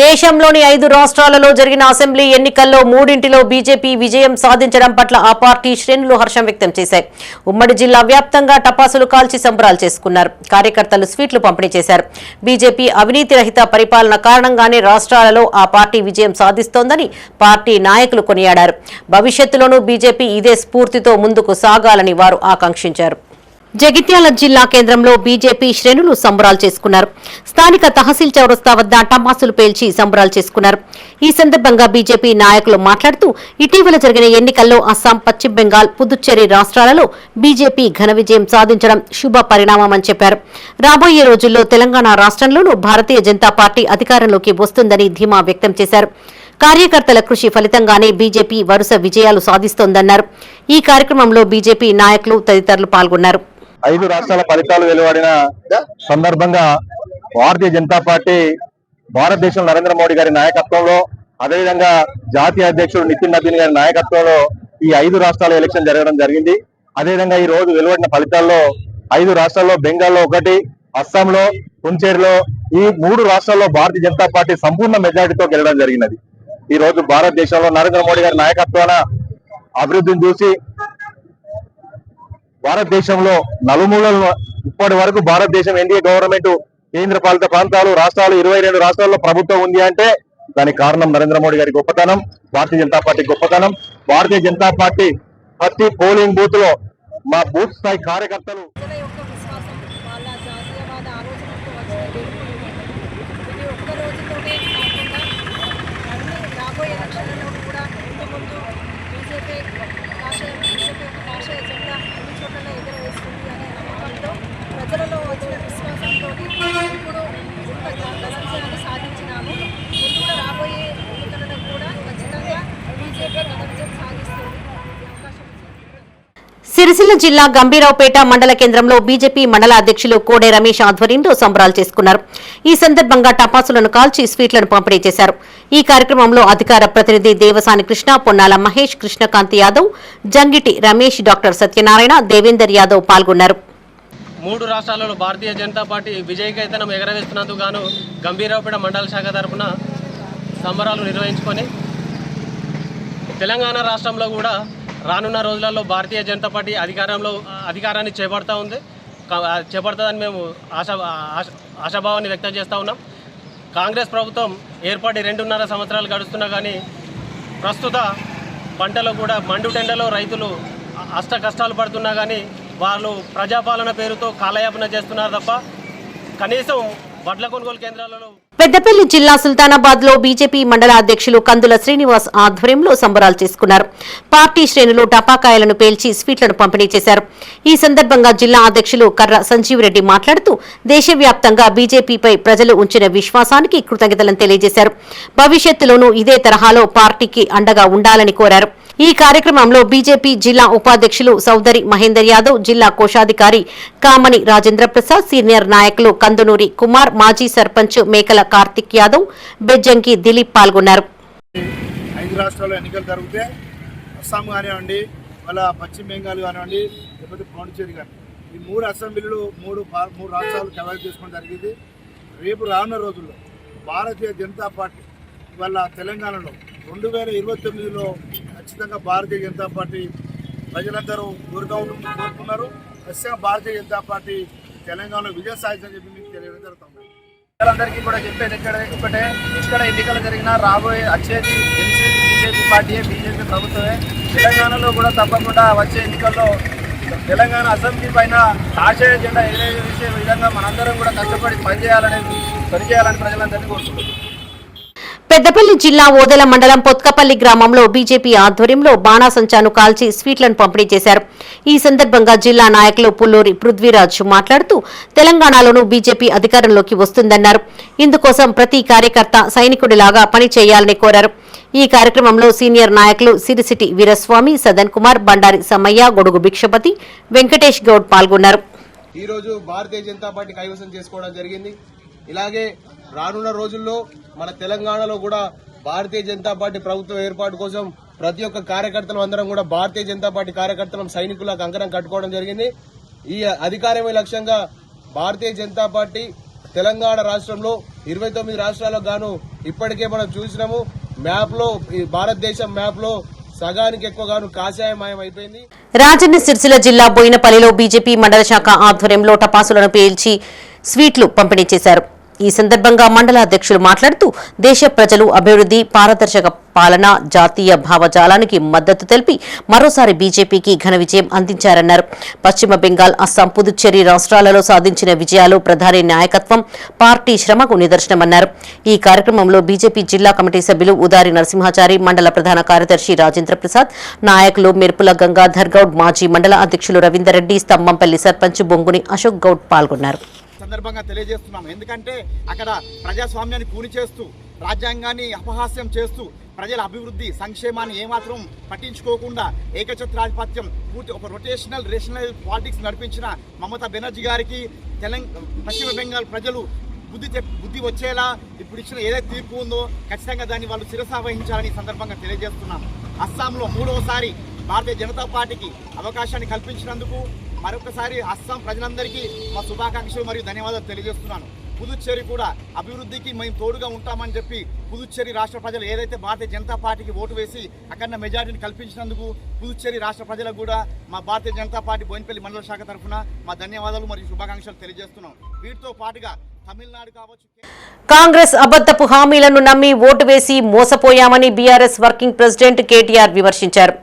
దేశంలోని 5 రాష్ట్రాలలో జరిగిన అసెంబ్లీ ఎన్నికల్లో 3 బీజేపీ విజయం సాధించడం పట్ల ఆ పార్టీ శ్రేణులు హర్షం వ్యక్తం చేశాయి. ఉమ్మడి జిల్లా వ్యాప్తంగా టపాసులు కాల్చి సంబరాలు చేసుకున్నారు. కార్యకర్తలు స్వీట్లు పంపిణీ చేశారు. బీజేపీ అవినీతి రహిత పరిపాలన కారణంగానే రాష్ట్రాలలో ఆ పార్టీ విజయం సాధిస్తోందని పార్టీ నాయకులు కొనియాడారు. భవిష్యత్తులోనూ బీజేపీ ఇదే స్ఫూర్తితో ముందుకు సాగాలని వారు ఆకాంక్షించారు. జగిత్యాల జిల్లా కేంద్రంలో బీజేపీ శ్రేణులు సంబరాలు చేసుకున్నారు. స్థానిక తహసీల్ చౌరస్తా వద్ద టపాసులు పేల్చి సంబరాలు చేసుకున్నారు. ఈ సందర్భంగా బీజేపీ నాయకులు మాట్లాడుతూ ఇటీవల జరిగిన ఎన్నికల్లో అస్సాం, పశ్చిమ బెంగాల్, పుదుచ్చేరి రాష్ట్రాలలో బీజేపీ ఘన విజయం సాధించడం శుభ పరిణామమని చెప్పారు. రాబోయే రోజుల్లో తెలంగాణ రాష్ట్రంలోనూ భారతీయ జనతా పార్టీ అధికారంలోకి వస్తుందని ధీమా వ్యక్తం చేశారు. కార్యకర్తల కృషి ఫలితంగానే బీజేపీ వరుస విజయాలు సాధిస్తోందన్నారు. ఈ కార్యక్రమంలో బీజేపీ నాయకులు తదితరులు పాల్గొన్నారు. 5 రాష్ట్రాల ఫలితాలు వెలువడిన సందర్భంగా భారతీయ జనతా పార్టీ భారతదేశం నరేంద్ర మోడీ గారి నాయకత్వంలో, అదేవిధంగా జాతీయ అధ్యక్షుడు నితిన్ నబీన్ గారి నాయకత్వంలో ఈ 5 రాష్ట్రాల ఎలక్షన్ జరగడం జరిగింది. అదేవిధంగా ఈ రోజు వెలువడిన ఫలితాల్లో 5 రాష్ట్రాల్లో బెంగాల్లో 1, అస్సాంలో, పుదుచ్చేరిలో ఈ 3 రాష్ట్రాల్లో భారతీయ జనతా పార్టీ సంపూర్ణ మెజారిటీతో గెలవడం జరిగినది. ఈ రోజు భారతదేశంలో నరేంద్ర మోడీ గారి నాయకత్వాన అభివృద్ధిని చూసి భారతదేశంలో నలుమూలలను ఇప్పటి వరకు భారతదేశం ఎన్డీఏ గవర్నమెంట్, కేంద్ర పాలిత ప్రాంతాలు, రాష్ట్రాలు 22 రాష్ట్రాల్లో ప్రభుత్వం ఉంది అంటే దానికి కారణం నరేంద్ర మోడీ గారి గొప్పతనం, భారతీయ జనతా పార్టీ గొప్పతనం. భారతీయ జనతా పార్టీ ప్రతి పోలింగ్ బూత్ లో మా బూత్ స్థాయి కార్యకర్తలు రాబోయే ఎలక్షన్లలో కూడా ముందు బీజేపీ సిరిసిల్ల జిల్లా గంభీరావుపేట మండల కేంద్రంలో బీజేపీ మండల అధ్యక్షులు కోడే రమేష్ ఆధ్వర్యంలో సంబరాలు చేసుకున్నారు. ఈ సందర్భంగా టపాసులను కాల్చి స్వీట్లను పంపిణీ చేశారు. ఈ కార్యక్రమంలో అధికార ప్రతినిధి దేవసాని కృష్ణ, పొన్నాల మహేష్, కృష్ణకాంత్ యాదవ్, జంగిటి రమేష్, డాక్టర్ సత్యనారాయణ, దేవేందర్ యాదవ్ పాల్గొన్నారు. 3 రాష్ట్రాలలో భారతీయ జనతా పార్టీ విజయకేతనం ఎగరవేస్తున్నందుకు గాను గంభీరావుపేట మండల శాఖ తరఫున సంబరాలు నిర్వహించుకొని తెలంగాణ రాష్ట్రంలో కూడా రానున్న రోజులలో భారతీయ జనతా పార్టీ అధికారాన్ని చేపడుతుందని మేము ఆశాభావాన్ని వ్యక్తం చేస్తూ ఉన్నాం. కాంగ్రెస్ ప్రభుత్వం ఏర్పడి 2.5 సంవత్సరాలు గడుస్తున్నా కానీ ప్రస్తుత పంటలో కూడా మండుటెండలో రైతులు అష్ట కష్టాలు పడుతున్నా కానీ వాళ్ళు ప్రజాపాలన పేరుతో కాలయాపన చేస్తున్నారు తప్ప కనీసం వడ్ల కొనుగోలు కేంద్రాలలో. పెద్దపల్లి జిల్లా సుల్తానాబాద్ లో బీజేపీ మండల అధ్యక్షులు కందుల శ్రీనివాస్ ఆధ్వర్యంలో సంబరాలు చేసుకున్నారు. పార్టీ శ్రేణులు టపాకాయలను పేల్చి స్వీట్లను పంపిణీ చేశారు. ఈ సందర్భంగా జిల్లా అధ్యక్షులు కర్ర సంజీవ్ రెడ్డి మాట్లాడుతూ దేశవ్యాప్తంగా బీజేపీపై ప్రజలు ఉంచిన విశ్వాసానికి కృతజ్ఞతలను తెలియజేశారు. భవిష్యత్తులోనూ ఇదే తరహాలో పార్టీకి అండగా ఉండాలని కోరారు. ఈ కార్యక్రమంలో బీజేపీ జిల్లా ఉపాధ్యక్షులు సౌదరి మహేందర్ యాదవ్, జిల్లా కోశాధికారి కామని రాజేంద్ర ప్రసాద్, సీనియర్ నాయకులు కందునూరి కుమార్, మాజీ సర్పంచ్ మేకల కార్తిక్ యాదవ్, బెజ్జంకి దిలీప్ పాల్గొన్నారు. 5 రాష్ట్రాల్లో ఎన్నికలు జరిగితే అస్సాం కానివ్వండి, మళ్ళీ పశ్చిమ బెంగాల్ కానివ్వండి, లేకపోతే పాండిచేరి కానీ ఈ 3 అసెంబ్లీలు 3 రాష్ట్రాలు కవర్ చేసుకోవడం జరిగింది. రేపు రానున్న రోజుల్లో భారతీయ జనతా పార్టీ ఇవాళ తెలంగాణలో 2029లో ఖచ్చితంగా భారతీయ జనతా పార్టీ ప్రజలందరూ కోరుతున్నారు. ఖచ్చితంగా భారతీయ జనతా పార్టీ తెలంగాణలో విజయ సాధించని చెప్పి మీకు తెలియడం జరుగుతుంది. ప్రజలందరికీ కూడా చెప్పేది ఒకటే, ఎక్కడ ఎన్నికలు జరిగినా వచ్చేది బీజేపీ పార్టీయే, బీజేపీ ప్రభుత్వమే. తెలంగాణలో కూడా తప్పకుండా వచ్చే ఎన్నికల్లో తెలంగాణ అసెంబ్లీ పైన ఆశయ జెండా ఎగిరేసే విధంగా మనందరం కూడా కష్టపడి పనిచేయాలని ప్రజలందరినీ కోరుకుంటున్నారు. పెద్దపల్లి జిల్లా ఓదెల మండలం పొత్కపల్లి గ్రామంలో బీజేపీ ఆధ్వర్యంలో బాణాసంచాను కాల్చి స్వీట్లను పంపిణీ చేశారు. ఈ సందర్భంగా జిల్లా నాయకులు పుల్లూరి పృథ్వీరాజ్ మాట్లాడుతూ తెలంగాణలోనూ బీజేపీ అధికారంలోకి వస్తుందన్నారు. ఇందుకోసం ప్రతి కార్యకర్త సైనికుడిలాగా పని చేయాలని కోరారు. ఈ కార్యక్రమంలో సీనియర్ నాయకులు సిరిసిటి వీరస్వామి, సదన్ కుమార్, బండారి సమ్మయ్య, గొడుగు భిక్షపతి, వెంకటేష్ గౌడ్ పాల్గొన్నారు. ఈ రోజు భారతీయ జనతా పార్టీ కైవసం చేసుకోవడం జరిగింది. ఇలాగే రానున్న రోజుల్లో మన తెలంగాణలో కూడా భారతీయ జనతా పార్టీ ప్రభుత్వం ఏర్పాటు కోసం ప్రతి ఒక్క కార్యకర్తలు అందరం కూడా భారతీయ జనతా పార్టీ కార్యకర్తలను సైనికులకు కంకణం కట్టుకోవడం జరిగింది. ఈ అధికారమే లక్ష్యంగా భారతీయ జనతా పార్టీ తెలంగాణ రాష్ట్రంలో 29 రాష్ట్రాలకు గాను ఇప్పటికే మనం చూసినాము. మ్యాప్ లో భారతదేశం మ్యాప్ లో సగానికి ఎక్కువగాను కాషాయమయం అయిపోయింది. రాజన్న సిరిసిల్ల జిల్లా బోయినపల్లిలో బీజేపీ మండల శాఖ ఆధ్వర్యంలో టపాసులను పేల్చి స్వీట్లు పంపిణీ చేశారు. ఈ సందర్భంగా మండల అధ్యక్షులు మాట్లాడుతూ దేశ ప్రజలు అభివృద్ధి, పారదర్శక పాలన, జాతీయ భావజాలానికి మద్దతు తెలిపి మరోసారి బీజేపీకి ఘన విజయం అందించారన్నారు. పశ్చిమ బెంగాల్, అస్సాం, పుదుచ్చేరి రాష్ట్రాలలో సాధించిన విజయాలు ప్రధాని నాయకత్వం, పార్టీ శ్రమకు నిదర్శనమన్నారు. ఈ కార్యక్రమంలో బీజేపీ జిల్లా కమిటీ సభ్యులు ఉదారి నరసింహాచారి, మండల ప్రధాన కార్యదర్శి రాజేంద్ర ప్రసాద్, నాయకులు మిర్పుల గంగాధర్ గౌడ్, మాజీ మండల అధ్యక్షులు రవీందర్ రెడ్డి, స్తంభంపల్లి సర్పంచ్ బొంగుని అశోక్ గౌడ్ పాల్గొన్నారు. సందర్భంగా తెలియజేస్తున్నాం. ఎందుకంటే అక్కడ ప్రజాస్వామ్యాన్ని కూని చేస్తూ, రాజ్యాంగాన్ని అపహాస్యం చేస్తూ, ప్రజల అభివృద్ధి సంక్షేమాన్ని ఏమాత్రం పట్టించుకోకుండా ఏకఛత్రాధిపత్యం పూర్తి ఒక రేషనల్ పాలిటిక్స్ నడిపించిన మమతా బెనర్జీ గారికి పశ్చిమ బెంగాల్ ప్రజలు బుద్ధి వచ్చేలా ఇప్పుడు ఇచ్చిన ఏదైతే తీర్పు ఉందో ఖచ్చితంగా దాన్ని వాళ్ళు శిరసావహించాలని సందర్భంగా తెలియజేస్తున్నాం. అస్సాంలో 3వసారి భారతీయ జనతా పార్టీకి అవకాశాన్ని కల్పించినందుకు మరొకసారి అస్సాం ప్రజలందరికీ మా శుభాకాంక్షలు మరియు ధన్యవాదాలు తెలియజేస్తున్నాను. పుదుచ్చేరి కూడా అభివృద్ధికి మేము తోడుగా ఉంటామని చెప్పి పుదుచ్చేరి రాష్ట్ర ప్రజలు ఏదైతే భారతీయ జనతా పార్టీకి ఓటు వేసి అక్కడ మెజారిటీని కల్పించినందుకు పుదుచ్చేరి రాష్ట్ర ప్రజలకు కూడా మా భారతీయ జనతా పార్టీ బోయినపల్లి మండల శాఖ తరఫున మా ధన్యవాదాలు మరియు శుభాకాంక్షలు తెలియజేస్తున్నాం. వీటితో పాటుగా తమిళనాడు కావచ్చు. కాంగ్రెస్ అబద్ధపు హామీలను నమ్మి ఓటు వేసి మోసపోయామని బీఆర్ఎస్ వర్కింగ్ ప్రెసిడెంట్ కేటీఆర్ విమర్శించారు.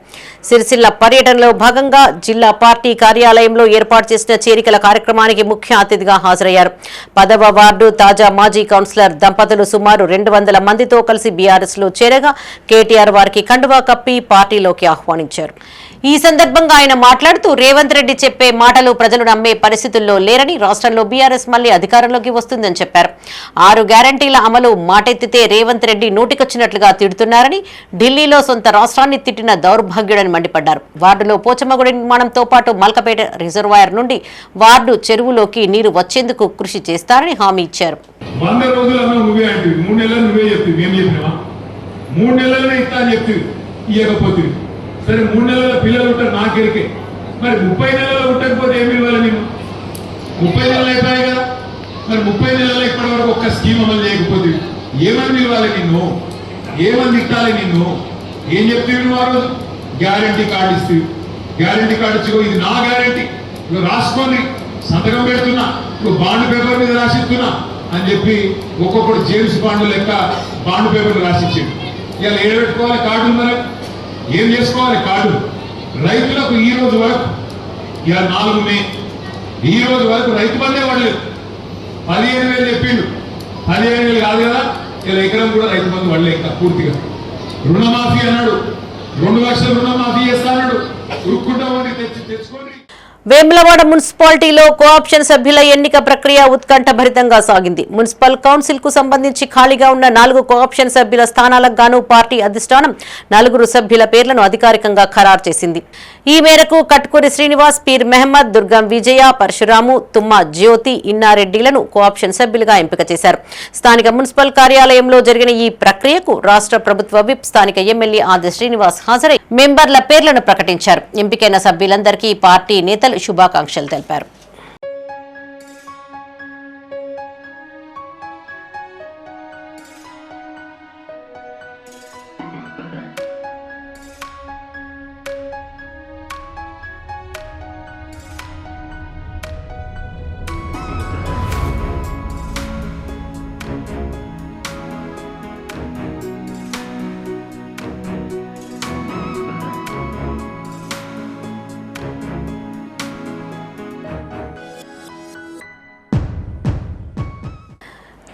సిరిసిల్ల పర్యటనలో భాగంగా జిల్లా పార్టీ కార్యాలయంలో ఏర్పాటు చేసిన చేరికల కార్యక్రమానికి ముఖ్య అతిథిగా హాజరయ్యారు. 10వ వార్డు తాజా మాజీ కౌన్సిలర్ దంపతులు సుమారు 200 మందితో కలిసి బీఆర్ఎస్ లో చేరగా కేటీఆర్ వారికి కండువా కప్పి పార్టీలోకి ఆహ్వానించారు. ఈ సందర్భంగా ఆయన మాట్లాడుతూ రేవంత్ రెడ్డి చెప్పే మాటలు ప్రజలు నమ్మే పరిస్థితుల్లో లేరని, రాష్ట్రంలో బీఆర్ఎస్ మళ్లీ అధికారంలోకి వస్తుందని చెప్పారు. 6 గ్యారంటీల అమలు మాటెత్తితే రేవంత్ రెడ్డి నోటికొచ్చినట్లుగా తిడుతున్నారని, ఢిల్లీలో సొంత రాష్ట్రాన్ని తిట్టిన దౌర్భాగ్య దుర్భాగ్యుడని మండిపడ్డారు. వార్డులో పోచమ్మగుడి నిర్మాణంతో పాటు మల్కపేట రిజర్వాయర్ నుండి వార్డు చెరువులోకి నీరు వచ్చేందుకు కృషి చేస్తారని హామీ ఇచ్చారు. 100 రోజులన్నా నువ్వే అంటే 3 నెలలు నువ్వే చెప్తుంది, మేము చెప్పినావా? 3 నెలలనే ఇస్తా అని చెప్తుంది, ఇవ్వకపోతే సరే 3 నెలల పిల్లలు ఉంటారు నాకెరికే, మరి 30 నెలలు ఉండకపోతే ఏమి ఇవ్వాలి? నేను 30 నెలలు అయిపోయాయి కదా, మరి 30 నెలలు ఇప్పటి వరకు ఒక్క స్కీమ్ అమలు చేయకపోతే ఏమని ఇవ్వాలి? నిన్ను ఏమని తిట్టాలి? నిన్ను ఏం చెప్తే నువ్వు ఆ రోజు గ్యారంటీ కార్డు ఇస్తే, గ్యారంటీ కార్డు ఇచ్చుకో, ఇది నా గ్యారంటీ, నువ్వు రాసుకొని సంతకం పెడుతున్నా, నువ్వు బాండ్ పేపర్ మీద రాసిస్తున్నా అని చెప్పి ఒక్కొక్కడు జేమ్స్ బాండ్ లెక్క బాండ్ పేపర్లు రాసిచ్చాడు. ఇలా ఏడబెట్టుకోవాలి కార్డులు, మరి ఏం చేసుకోవాలి కార్డులు? రైతులకు ఈ రోజు వరకు ఇలా 4 మే ఈ రోజు వరకు రైతు బందే పడలేదు. 15,000 చెప్పిండు, 15,000 కాదు కదా, ఇలా ఎకరం కూడా రైతు బంధు పడలే ఇంకా పూర్తిగా. రుణమాఫీ అన్నాడు, 2 లక్షల రుణమాఫీ చేస్తా అన్నాడు, ఉరుక్కుంటా ఉండి తెచ్చుకోండి. వేములవాడ మున్సిపాలిటీలో కోఆప్షన్ సభ్యుల ఎన్నిక ప్రక్రియ ఉత్కంఠభరితంగా సాగింది. మున్సిపల్ కౌన్సిల్ కు సంబంధించి ఖాళీగా ఉన్న 4 కోఆప్షన్ సభ్యుల స్థానాలకు గాను పార్టీ అధిష్టానం 4 సభ్యుల పేర్లను అధికారికంగా ఖరారు చేసింది. ఈ మేరకు కట్కూరి శ్రీనివాస్, పీర్ మెహమ్మద్, దుర్గం విజయ, పరశురాము, తుమ్మ జ్యోతి, ఇన్నారెడ్డిలను కోఆప్షన్ సభ్యులుగా ఎంపిక చేశారు. స్థానిక మున్సిపల్ కార్యాలయంలో జరిగిన ఈ ప్రక్రియకు రాష్ట్ర ప్రభుత్వ విప్ స్థానిక ఎమ్మెల్యే ఆది శ్రీనివాస్ హాజరై మెంబర్ల పేర్లను ప్రకటించారు. ఎంపికైన సభ్యులందరికీ పార్టీ నేతలు శుభాకాంక్షలు తెలిపారు.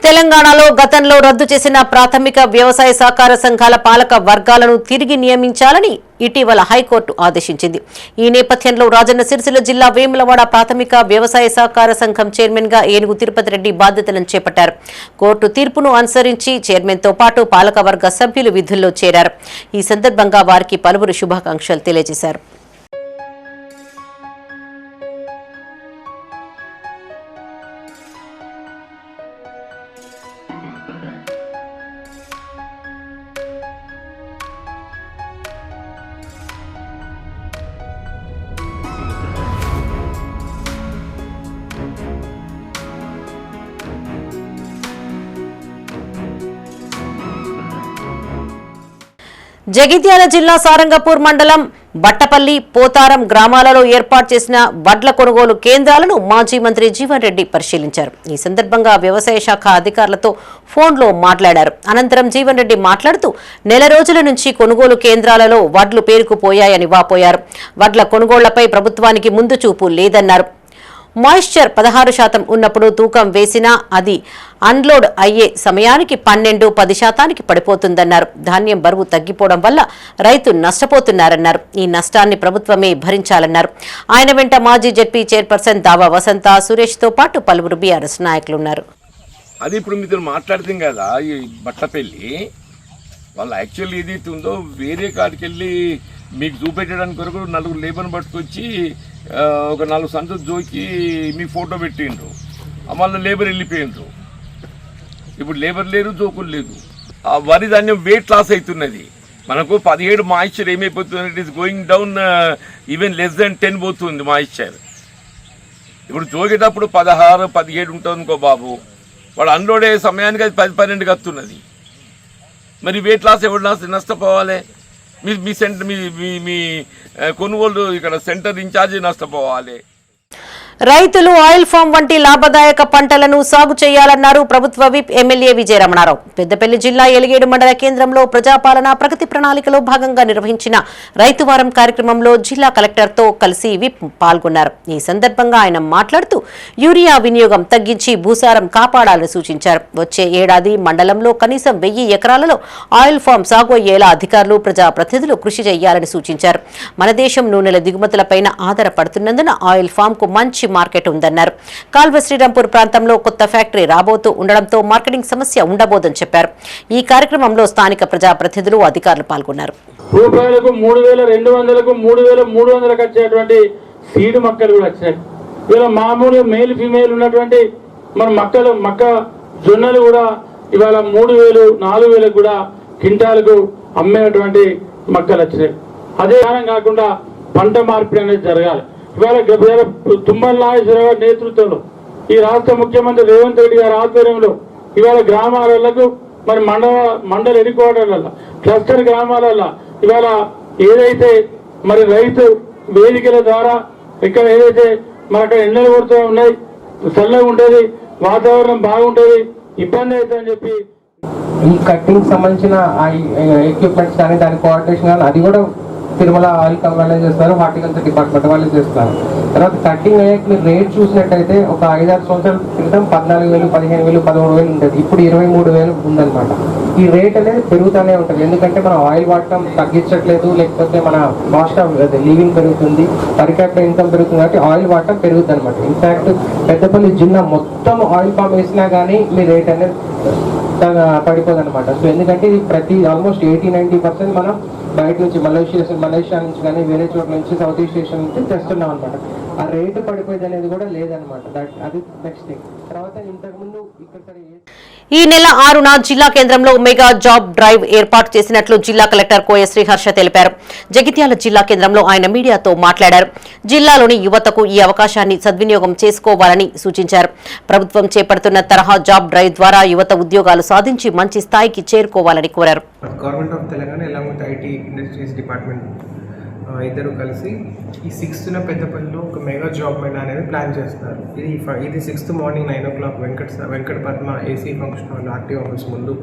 తెలంగాణలో గతంలో రద్దు చేసిన ప్రాథమిక వ్యవసాయ సహకార సంఘాల పాలక వర్గాలను తిరిగి నియమించాలని ఇటీవల హైకోర్టు ఆదేశించింది. ఈ నేపథ్యంలో రాజన్న సిరిసిల్ల జిల్లా వేములవాడ ప్రాథమిక వ్యవసాయ సహకార సంఘం చైర్మన్ గా ఏనుగు తిరుపతి రెడ్డి బాధ్యతలను చేపట్టారు. కోర్టు తీర్పును అనుసరించి చైర్మన్ తో పాటు పాలకవర్గ సభ్యులు విధుల్లో చేరారు. ఈ సందర్భంగా వారికి పలువురు శుభాకాంక్షలు తెలియజేశారు. జగిత్యాల జిల్లా సారంగపూర్ మండలం బట్టపల్లి, పోతారం గ్రామాలలో ఏర్పాటు చేసిన వడ్ల కొనుగోలు కేంద్రాలను మాజీ మంత్రి జీవన్ రెడ్డి పరిశీలించారు. ఈ సందర్భంగా వ్యవసాయ శాఖ అధికారులతో ఫోన్లో మాట్లాడారు. అనంతరం జీవన్ రెడ్డి మాట్లాడుతూ నెల రోజుల నుంచి కొనుగోలు కేంద్రాలలో వడ్లు పేరుకుపోయాయని వాపోయారు. వడ్ల కొనుగోళ్లపై ప్రభుత్వానికి ముందు చూపు లేదన్నారు. మాయిశ్చర్ 16% ఉన్నప్పుడు తూకం వేసినా అది అన్లోడ్ అయ్యే సమయానికి 12-10% పడిపోతుందన్నారు. ధాన్యం బరువు తగ్గిపోవడం వల్ల రైతు నష్టపోతున్నారన్నారు. ఈ నష్టాన్ని ప్రభుత్వమే భరించాలన్నారు. ఆయన వెంట మాజీ జెడ్పీ చైర్పర్సన్ దావా వసంత, సురేష్ తో పాటు పలువురు బీఆర్ఎస్ నాయకులు ఉన్నారు. అది ఇప్పుడు మీరు మాట్లాడుతుంది కదా, ఈ బట్టపల్లి వాళ్ళు యాక్చువల్లీ ఏది ఉందో వేరే కాడికి వెళ్ళి మీకు చూపెట్టడానికి కొరకు 4 లేబర్ని పట్టుకొచ్చి ఒక 4 సంచులు జోకి మీ ఫోటో పెట్టిండ్రు. మళ్ళీ లేబర్ వెళ్ళిపోయిండ్రు. ఇప్పుడు లేబర్ లేరు, జోకులు లేదు. ఆ వరి ధాన్యం వెయిట్ లాస్ అవుతున్నది. మనకు 17 మాయిశ్చర్ ఏమైపోతుంది, it is going down even less than 10 పోతుంది మాయిశ్చర్. ఇప్పుడు జోగేటప్పుడు 16-17 ఉంటుంది అనుకో బాబు, వాడు అన్లోడ్ అయ్యే సమయానికి అది 10-12 వస్తున్నది. మరి వెయిట్ లాస్ ఎవరు నష్టపోవాలి? మీ సెంటర్ మీ కొనుగోలు ఇక్కడ సెంటర్ ఇన్ఛార్జి నష్టపోవాలి. రైతులు ఆయిల్ ఫామ్ వంటి లాభదాయక పంటలను సాగు చేయాలన్నారు ప్రభుత్వ విప్ ఎమ్మెల్యే విజయరమణారావు. పెద్దపల్లి జిల్లా ఎలిగేడు మండల కేంద్రంలో ప్రజాపాలన ప్రగతి ప్రణాళికలో భాగంగా నిర్వహించిన రైతు వారం కార్యక్రమంలో జిల్లా కలెక్టర్తో కలిసి విప్ పాల్గొన్నారు. ఈ సందర్భంగా ఆయన మాట్లాడుతూ యూరియా వినియోగం తగ్గించి భూసారం కాపాడాలని సూచించారు. వచ్చే ఏడాది మండలంలో కనీసం 1000 ఎకరాలలో ఆయిల్ ఫామ్ సాగు అయ్యేలా అధికారులు, ప్రజాప్రతినిధులు కృషి చేయాలని సూచించారు. మన దేశం నూనెల దిగుమతులపైన ఆధారపడుతున్నందున ఆయిల్ ఫామ్ కు మంచి మంచి మార్కెట్ ఉందన్నారు. కాల్వ శ్రీరాంపూర్ ప్రాంతంలో కొత్త ఫ్యాక్టరీ రాబోతూ ఉండడంతో మార్కెటింగ్ సమస్య ఉండబోదని చెప్పారు. ఈ కార్యక్రమంలో స్థానిక ప్రజాప్రతినిధులు, అధికారులు పాల్గొన్నారు. రూపాయలకు 3,200కు 3,300కు వచ్చేటువంటి సీడ్ మొక్కలు కూడా వచ్చాయి. ఇలా మామూలుగా మేల్ ఫీమేల్ ఉన్నటువంటి మన మక్క జొన్నలు కూడా ఇవాళ 3,000, 4,000 కూడా క్వింటాలకు అమ్మేటువంటి మొక్కలు వచ్చినాయి. అదే కారణం కాకుండా పంట మార్పిడి అనేది జరగాలి. ఇవాళ తుమ్మల నాగేశ్వరరావు గారి నేతృత్వంలో ఈ రాష్ట్ర ముఖ్యమంత్రి రేవంత్ రెడ్డి గారి ఆధ్వర్యంలో ఇవాళ గ్రామాలకు మరి మండల హెడ్ క్వార్టర్ల క్లస్టర్ గ్రామాలలో ఇవాళ ఏదైతే మరి రైతు వేదికల ద్వారా ఇక్కడ ఏదైతే మనకు ఎండలు కొడుతూ ఉన్నాయి, చల్లగా ఉంటుంది, వాతావరణం బాగుంటుంది, ఇబ్బంది అవుతుందని చెప్పి ఈ కట్టింగ్ సంబంధించిన ఎక్విప్మెంట్స్ కానీ దాని కోఆర్డినేషన్ కానీ అది కూడా తిరుమల ఆయిల్ వాళ్ళే చేస్తారు, హార్టికల్చర్ డిపార్ట్మెంట్ వాళ్ళే చేస్తారు. తర్వాత కట్టింగ్ అయ్యాక మీరు రేట్ చూసినట్టయితే ఒక 5-6 సంవత్సరాల క్రితం 14,000, 15,000, 13,000 ఉండేది. ఇప్పుడు 23,000 ఉందన్నమాట. ఈ రేట్ అనేది పెరుగుతూనే ఉంటుంది. ఎందుకంటే మనం ఆయిల్ వాడటం తగ్గించట్లేదు, లేకపోతే మన కాస్ట్ ఆఫ్ లివింగ్ పెరుగుతుంది, పర్ క్యాపిటల్ ఇన్కమ్ పెరుగుతుంది, కాబట్టి ఆయిల్ వాడటం పెరుగుతుంది అనమాట. ఇన్ఫాక్ట్ పెద్దపల్లి జిల్లా మొత్తం ఆయిల్ పామ్ వేసినా కానీ మీ రేట్ అనేది పడిపోదు అనమాట. సో ఎందుకంటే ఇది ప్రతి ఆల్మోస్ట్ 80-90% మనం బయట నుంచి మలేషియా నుంచి కానీ వేరే చోట్ల నుంచి సౌత్ ఈస్ట్ ఏషియా నుంచి తెస్తున్నాం అనమాట. ఆ రేటు పడిపోయేది అనేది కూడా లేదనమాట. అది నెక్స్ట్ థింగ్. తర్వాత ఇంతకుముందు ఇక్కడ ఈ నెల 6న జిల్లా కేంద్రంలో మెగా జాబ్ డ్రైవ్ ఏర్పాటు చేసినట్లు జిల్లా కలెక్టర్ కోయ శ్రీహర్ష తెలిపారు. జగిత్యాల జిల్లా కేంద్రంలో ఆయన మీడియాతో మాట్లాడారు. జిల్లాలోని యువతకు ఈ అవకాశాన్ని సద్వినియోగం చేసుకోవాలని సూచించారు. ప్రభుత్వం చేపడుతున్న తరహా జాబ్ డ్రైవ్ ద్వారా యువత ఉద్యోగాలు సాధించి మంచి స్థాయికి చేరుకోవాలని కోరారు. Government of Telangana along with IT industries department ఇద్దరు కలిసి ఈ 6th పెద్దపల్లిలో ఒక మెగా జాబ్ మేళా అనేది ప్లాన్ చేస్తున్నారు. ఇది 6th morning 9 o'clock Venkata Padma AC function hall RT office ముందు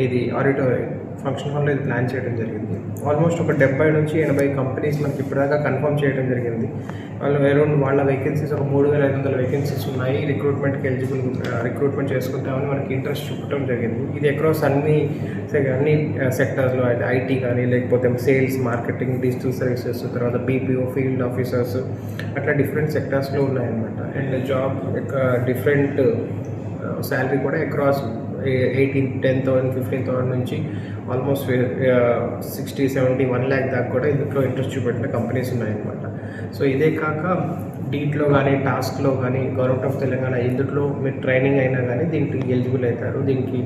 ఇది ఆడిటోరియం ఫంక్షన్ హాల్లో ఇది ప్లాన్ చేయడం జరిగింది. ఆల్మోస్ట్ ఒక 70 నుంచి 80 కంపెనీస్ మనకి ఇప్పటిదాకా కన్ఫర్మ్ చేయడం జరిగింది. అరౌండ్ వాళ్ళ వేకెన్సీస్ ఒక 3,500 వేకెన్సీస్ ఉన్నాయి. రిక్రూట్మెంట్ చేసుకుంటామని మనకి ఇంట్రెస్ట్ చూపడం జరిగింది. ఇది అక్రాస్ అన్ని సెక్టర్స్లో అయితే ఐటీ కానీ, లేకపోతే సేల్స్, మార్కెటింగ్, డిజిటల్ సర్వీసెస్, తర్వాత బీపీఓ, ఫీల్డ్ ఆఫీసర్స్, అట్లా డిఫరెంట్ సెక్టర్స్లో ఉన్నాయన్నమాట. అండ్ జాబ్ యొక్క డిఫరెంట్ శాలరీ కూడా అక్రాస్ 10,000, 15,000 నుంచి ఆల్మోస్ట్ 60, 70, 1 lakh దాకా కూడా ఇందులో ఇంట్రెస్ట్ చూపెట్టిన కంపెనీస్ ఉన్నాయన్నమాట. సో ఇదే కాక డీట్లో కానీ, టాస్క్లో కానీ గవర్నమెంట్ ఆఫ్ తెలంగాణ ఇందులో మీరు ట్రైనింగ్ అయినా కానీ దీనికి ఎలిజిబుల్ అవుతారు, దీనికి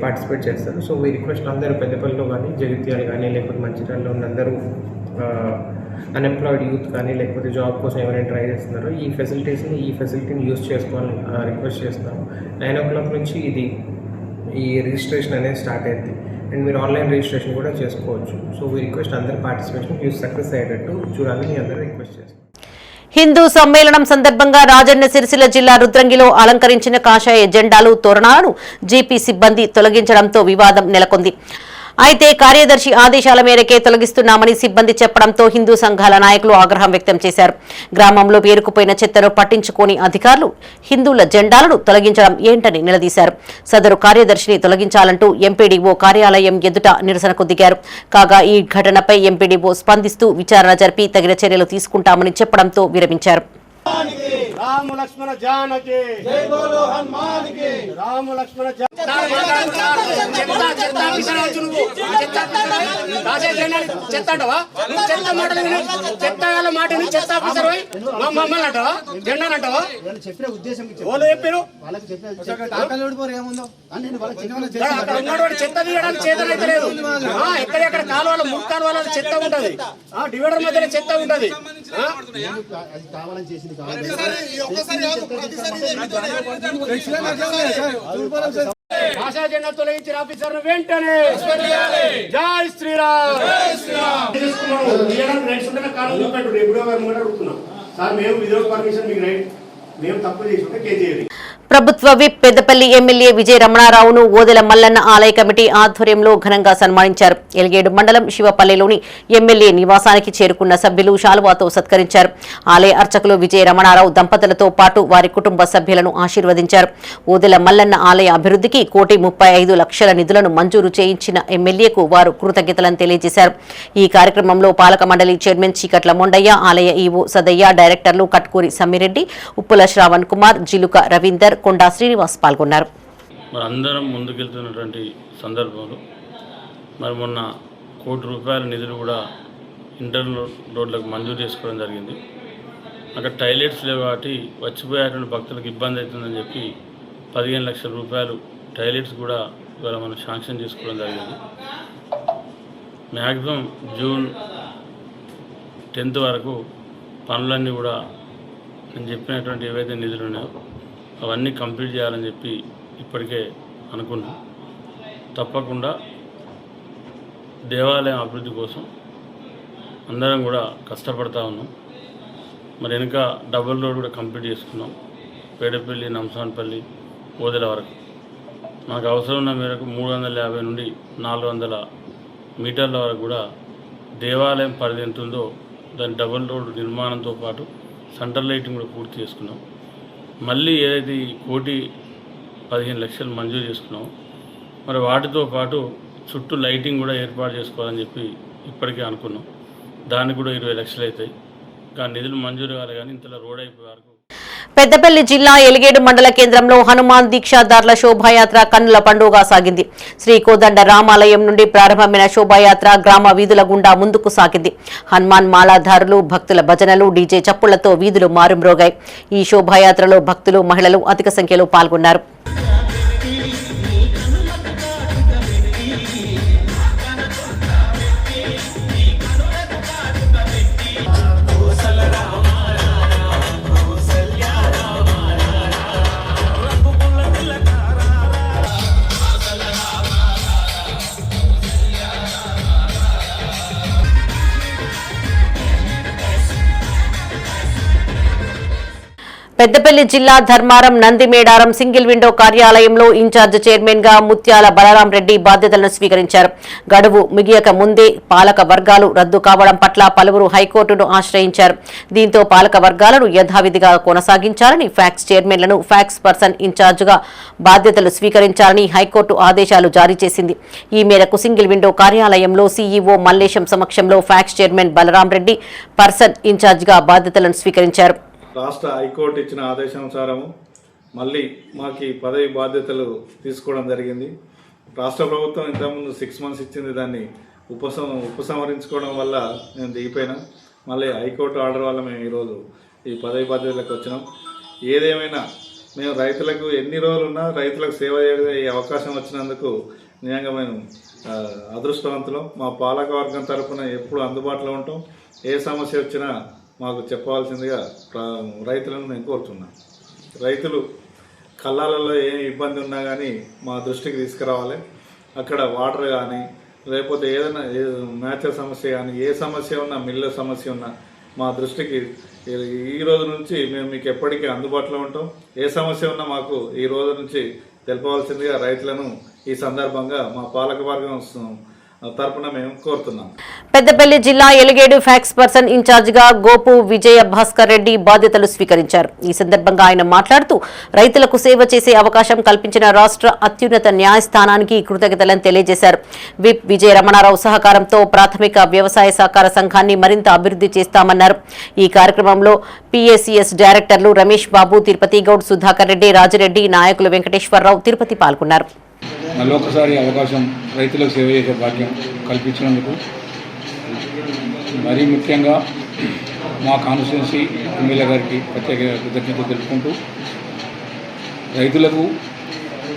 పార్టిసిపేట్ చేస్తారు. సో ఈ రిక్వెస్ట్ అందరూ పెద్దపల్లిలో కానీ, జగిత్యాలు కానీ, లేకపోతే మంచిర్యాలలో ఉన్న అందరూ అన్ఎంప్లాయిడ్ యూత్ కానీ, లేకపోతే జాబ్ కోసం ఎవరైనా ట్రై చేస్తున్నారో ఈ ఫెసిలిటీని యూజ్ చేసుకోవాలని రిక్వెస్ట్ చేస్తాము. 9 o'clock నుంచి ఈ రిజిస్ట్రేషన్ అనేది స్టార్ట్ అయింది. అండ్ మీరు ఆన్లైన్ రిజిస్ట్రేషన్ కూడా చేసుకోవచ్చు. సో వీ రిక్వెస్ట్ అందరి పార్టిసిపేషన్ యూజ్ సక్సెస్ అయ్యేటట్టు చూడాలని అందరూ రిక్వెస్ట్ చేస్తాం. హిందూ సమ్మేళనం సందర్భంగా రాజన్న సిరిసిల్ల జిల్లా రుద్రంగిలో అలంకరించిన కాషాయ జెండాలు, తోరణాలను జీపీ సిబ్బంది తొలగించడంతో వివాదం నెలకొంది. అయితే కార్యదర్శి ఆదేశాల మేరకే తొలగిస్తున్నామని సిబ్బంది చెప్పడంతో హిందూ సంఘాల నాయకులు ఆగ్రహం వ్యక్తం చేశారు. గ్రామంలో పేరుకుపోయిన చెత్తను పట్టించుకోని అధికారులు హిందువుల జెండాలను తొలగించడం ఏంటని నిలదీశారు. సదరు కార్యదర్శిని తొలగించాలంటూ ఎంపీడీఓ కార్యాలయం ఎదుట నిరసనకు దిగారు. కాగా ఈ ఘటనపై ఎంపీడీఓ స్పందిస్తూ విచారణ జరిపి తగిన చర్యలు తీసుకుంటామని చెప్పడంతో విరమించారు. రామ లక్ష్మణ జానకి జై బోలో హనుమాన్ కి రామ లక్ష్మణ చెప్పిన ఉద్దేశం చెప్పారు చెత్త తీయడానికి చేతనైతే లేదు. ఎక్కడెక్కడ కాలువల ముక్కాలు వాళ్ళ చెత్త ఉంటది, డివైడర్ మధ్యలో చెత్త ఉంటది. కావాలని చేసింది భాషా జెండా తొలగించిన ఆఫీసర్ను వెంటనే జై శ్రీరామ్. సార్ మేము వితౌట్ పర్మిషన్ మీకు రైట్, మేము తప్పు చేసి ఉంటే కేసు చేయాలి. ప్రభుత్వ విప్ పెద్దపల్లి ఎమ్మెల్యే విజయ రమణారావును ఓదెల మల్లన్న ఆలయ కమిటీ ఆధ్వర్యంలో ఘనంగా సన్మానించారు. ఎలిగేడు మండలం శివపల్లిలోని ఎమ్మెల్యే నివాసానికి చేరుకున్న సభ్యులు శాలువాతో సత్కరించారు. ఆలయ అర్చకులు విజయ రమణారావు దంపతులతో పాటు వారి కుటుంబ సభ్యులను ఆశీర్వదించారు. ఓదెల మల్లన్న ఆలయ అభివృద్ధికి 1,35,00,000 నిధులను మంజూరు చేయించిన ఎమ్మెల్యేకు వారు కృతజ్ఞతలను తెలియజేశారు. ఈ కార్యక్రమంలో పాలక మండలి చైర్మన్ చీకట్ల మొండయ్య, ఆలయ ఈవో సదయ్య, డైరెక్టర్లు కట్కూరి సమ్మిరెడ్డి, ఉప్పుల శ్రావణ్ కుమార్, జిలుక రవీందర్, కొండా శ్రీనివాస్ పాల్గొన్నారు. అందరం ముందుకెళ్తున్నటువంటి సందర్భంలో మొన్న ₹1,00,00,000 నిధులు కూడా ఇంటర్నల్ రోడ్లకు మంజూరు చేసుకోవడం జరిగింది. అక్కడ టాయిలెట్స్ లేవు కాబట్టి వచ్చిపోయేటువంటి భక్తులకు ఇబ్బంది అవుతుందని చెప్పి ₹15,00,000 టాయిలెట్స్ కూడా ఇవాళ మనం శాంక్షన్ చేసుకోవడం జరిగింది. మ్యాక్సిమం జూన్ 10th వరకు పనులన్నీ కూడా నేను చెప్పినటువంటి ఏవైతే నిధులు ఉన్నాయో అవన్నీ కంప్లీట్ చేయాలని చెప్పి ఇప్పటికే అనుకున్నాం. తప్పకుండా దేవాలయం అభివృద్ధి కోసం అందరం కూడా కష్టపడతా ఉన్నాం. వెనుక డబుల్ రోడ్ కూడా కంప్లీట్ చేసుకున్నాం. పేడపల్లి, నంసాన్పల్లి, ఓదెల వరకు మాకు అవసరం ఉన్న మేరకు 350 నుండి 400 మీటర్ల వరకు కూడా దేవాలయం పరిధి ఎంత ఉందో దాని డబుల్ రోడ్ నిర్మాణంతో పాటు సెంటర్ లైటింగ్ కూడా పూర్తి చేసుకున్నాం. మళ్ళీ ఏదైతే 1,15,00,000 మంజూరు చేసుకున్నామో వాటితో పాటు చుట్టూ లైటింగ్ కూడా ఏర్పాటు చేసుకోవాలని చెప్పి ఇప్పటికే అనుకున్నాం. దానికి కూడా 20 లక్షలు అవుతాయి. కానీ నిధులు మంజూరు కావాలి, కానీ ఇంతలో రోడ్ అయిపోయే వరకు. పెద్దపల్లి జిల్లా ఎలిగేడు మండల కేంద్రంలో హనుమాన్ దీక్షాదారుల శోభాయాత్ర కన్నుల పండుగ సాగింది. శ్రీ కోదండ రామాలయం నుండి ప్రారంభమైన శోభాయాత్ర గ్రామ వీధుల గుండా ముందుకు సాగింది. హనుమాన్ మాలాధారులు, భక్తుల భజనలు, డీజే చప్పుళ్లతో వీధులు మారుమ్రోగాయి. ఈ శోభాయాత్రలో భక్తులు, మహిళలు అధిక సంఖ్యలో పాల్గొన్నారు. పెద్దపల్లి జిల్లా ధర్మారం నందిమేడారం సింగిల్ విండో కార్యాలయంలో ఇన్ఛార్జ్ చైర్మన్ గా ముత్యాల బలరాం రెడ్డి బాధ్యతలను స్వీకరించారు. గడువు ముగియక ముందే పాలక వర్గాలు రద్దు కావడం పట్ల పలువురు హైకోర్టును ఆశ్రయించారు. దీంతో పాలక వర్గాలను యథావిధిగా కొనసాగించాలని, ఫ్యాక్స్ చైర్మన్లను ఫ్యాక్స్ పర్సన్ ఇన్ఛార్జిగా బాధ్యతలు స్వీకరించాలని హైకోర్టు ఆదేశాలు జారీ చేసింది. ఈ మేరకు సింగిల్ విండో కార్యాలయంలో సీఈఓ మల్లేశం సమక్షంలో ఫ్యాక్స్ చైర్మన్ బలరాం రెడ్డి పర్సన్ ఇన్ఛార్జిగా బాధ్యతలను స్వీకరించారు. రాష్ట్ర హైకోర్టు ఇచ్చిన ఆదేశానుసారము మళ్ళీ మాకు పదవి బాధ్యతలు తీసుకోవడం జరిగింది. రాష్ట్ర ప్రభుత్వం ఇంతకుముందు 6 months ఇచ్చింది, దాన్ని ఉపసంహరించుకోవడం వల్ల మేము దిగిపోయినా మళ్ళీ హైకోర్టు ఆర్డర్ వల్ల మేము ఈరోజు ఈ పదవి బాధ్యతలకు వచ్చినాం. ఏదేమైనా మేము రైతులకు ఎన్ని రోజులున్నా రైతులకు సేవ చేసే అవకాశం వచ్చినందుకు నిజంగా మేము అదృష్టవంతులం. మా పాలక వర్గం తరఫున ఎప్పుడు అందుబాటులో ఉంటాం. ఏ సమస్య వచ్చినా మాకు చెప్పవలసిందిగా రైతులను మేము కోరుతున్నాం. రైతులు కళ్ళాలలో ఏ ఇబ్బంది ఉన్నా కానీ మా దృష్టికి తీసుకురావాలి. అక్కడ వాటర్ కానీ లేకపోతే ఏదైనా మ్యాచర్ సమస్య కానీ ఏ సమస్య ఉన్నా, మిల్ల సమస్య ఉన్నా మా దృష్టికి ఈ రోజు నుంచి మేము మీకు ఎప్పటికీ అందుబాటులో ఉంటాం. ఏ సమస్య ఉన్నా మాకు ఈ రోజు నుంచి తెలపవలసిందిగా రైతులను ఈ సందర్భంగా మా పాలక వర్గం తరపున మేము కోరుతున్నాం. పెద్దపల్లి జిల్లా ఎలిగేడు ఫ్యాక్స్ పర్సన్ ఇన్ఛార్జిగా గోపు విజయ భాస్కర్ రెడ్డి బాధ్యతలు స్వీకరించారు. ఈ సందర్భంగా ఆయన మాట్లాడుతూ రైతులకు సేవ చేసే అవకాశం కల్పించిన రాష్ట్ర అత్యున్నత న్యాయస్థానానికి కృతజ్ఞతలను తెలియజేశారు. విప్ విజయ రమణారావు సహకారంతో ప్రాథమిక వ్యవసాయ సహకార సంఘాన్ని మరింత అభివృద్ధి చేస్తామన్నారు. ఈ కార్యక్రమంలో పిఏసిఎస్ డైరెక్టర్లు రమేష్ బాబు, తిరుపతి గౌడ్, సుధాకర్ రెడ్డి, రాజిరెడ్డి, నాయకులు వెంకటేశ్వరరావు, తిరుపతి పాల్గొన్నారు. మళ్ళొకసారి అవకాశం రైతులకు సేవ చేసే భాగ్యం కల్పించినందుకు మరీ ముఖ్యంగా మా కాన్స్టిట్యున్సీ ఎమ్మెల్యే గారికి ప్రత్యేక కృతజ్ఞతలు తెలుపుకుంటూ రైతులకు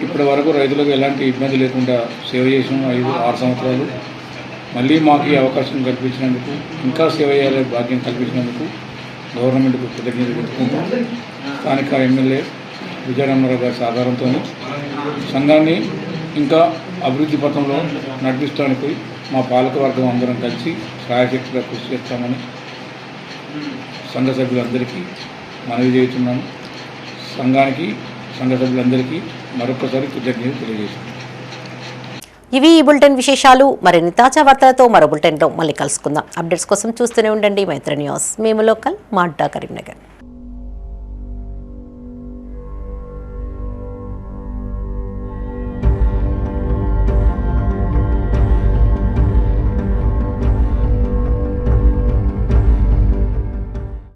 ఇప్పటి వరకు రైతులకు ఎలాంటి ఇబ్బంది లేకుండా సేవ చేసిన 5-6 సంవత్సరాలు మళ్ళీ మాకు ఈ అవకాశం కల్పించినందుకు, ఇంకా సేవ చేయాలనే భాగ్యం కల్పించినందుకు గవర్నమెంట్కు కృతజ్ఞతలు తెలుపుకుంటూ స్థానిక ఎమ్మెల్యే విజయ రమణారావు గారి సహకారంతో సంఘాన్ని ఇంకా అభివృద్ధి పథంలో నడిపిస్తానికి మా పాలకవర్గం అందరం కలిసి సాయశక్తిగా కృషి చేస్తామని సంఘ సభ్యులందరికీ మనవి చేస్తున్నాను. సంఘానికి సంఘ సభ్యులందరికీ మరొకసారి కృతజ్ఞతలు తెలియజేస్తున్నాను. ఇవి ఈ బులెటిన్ విశేషాలు. మరిన్ని తాజా వార్తలతో మరో బులెటిన్లో మళ్ళీ కలుసుకుందాం. అప్డేట్స్ కోసం చూస్తూనే ఉండండి మైత్రి న్యూస్. మేము లోకల్, మాడ్డా, కరీంనగర్.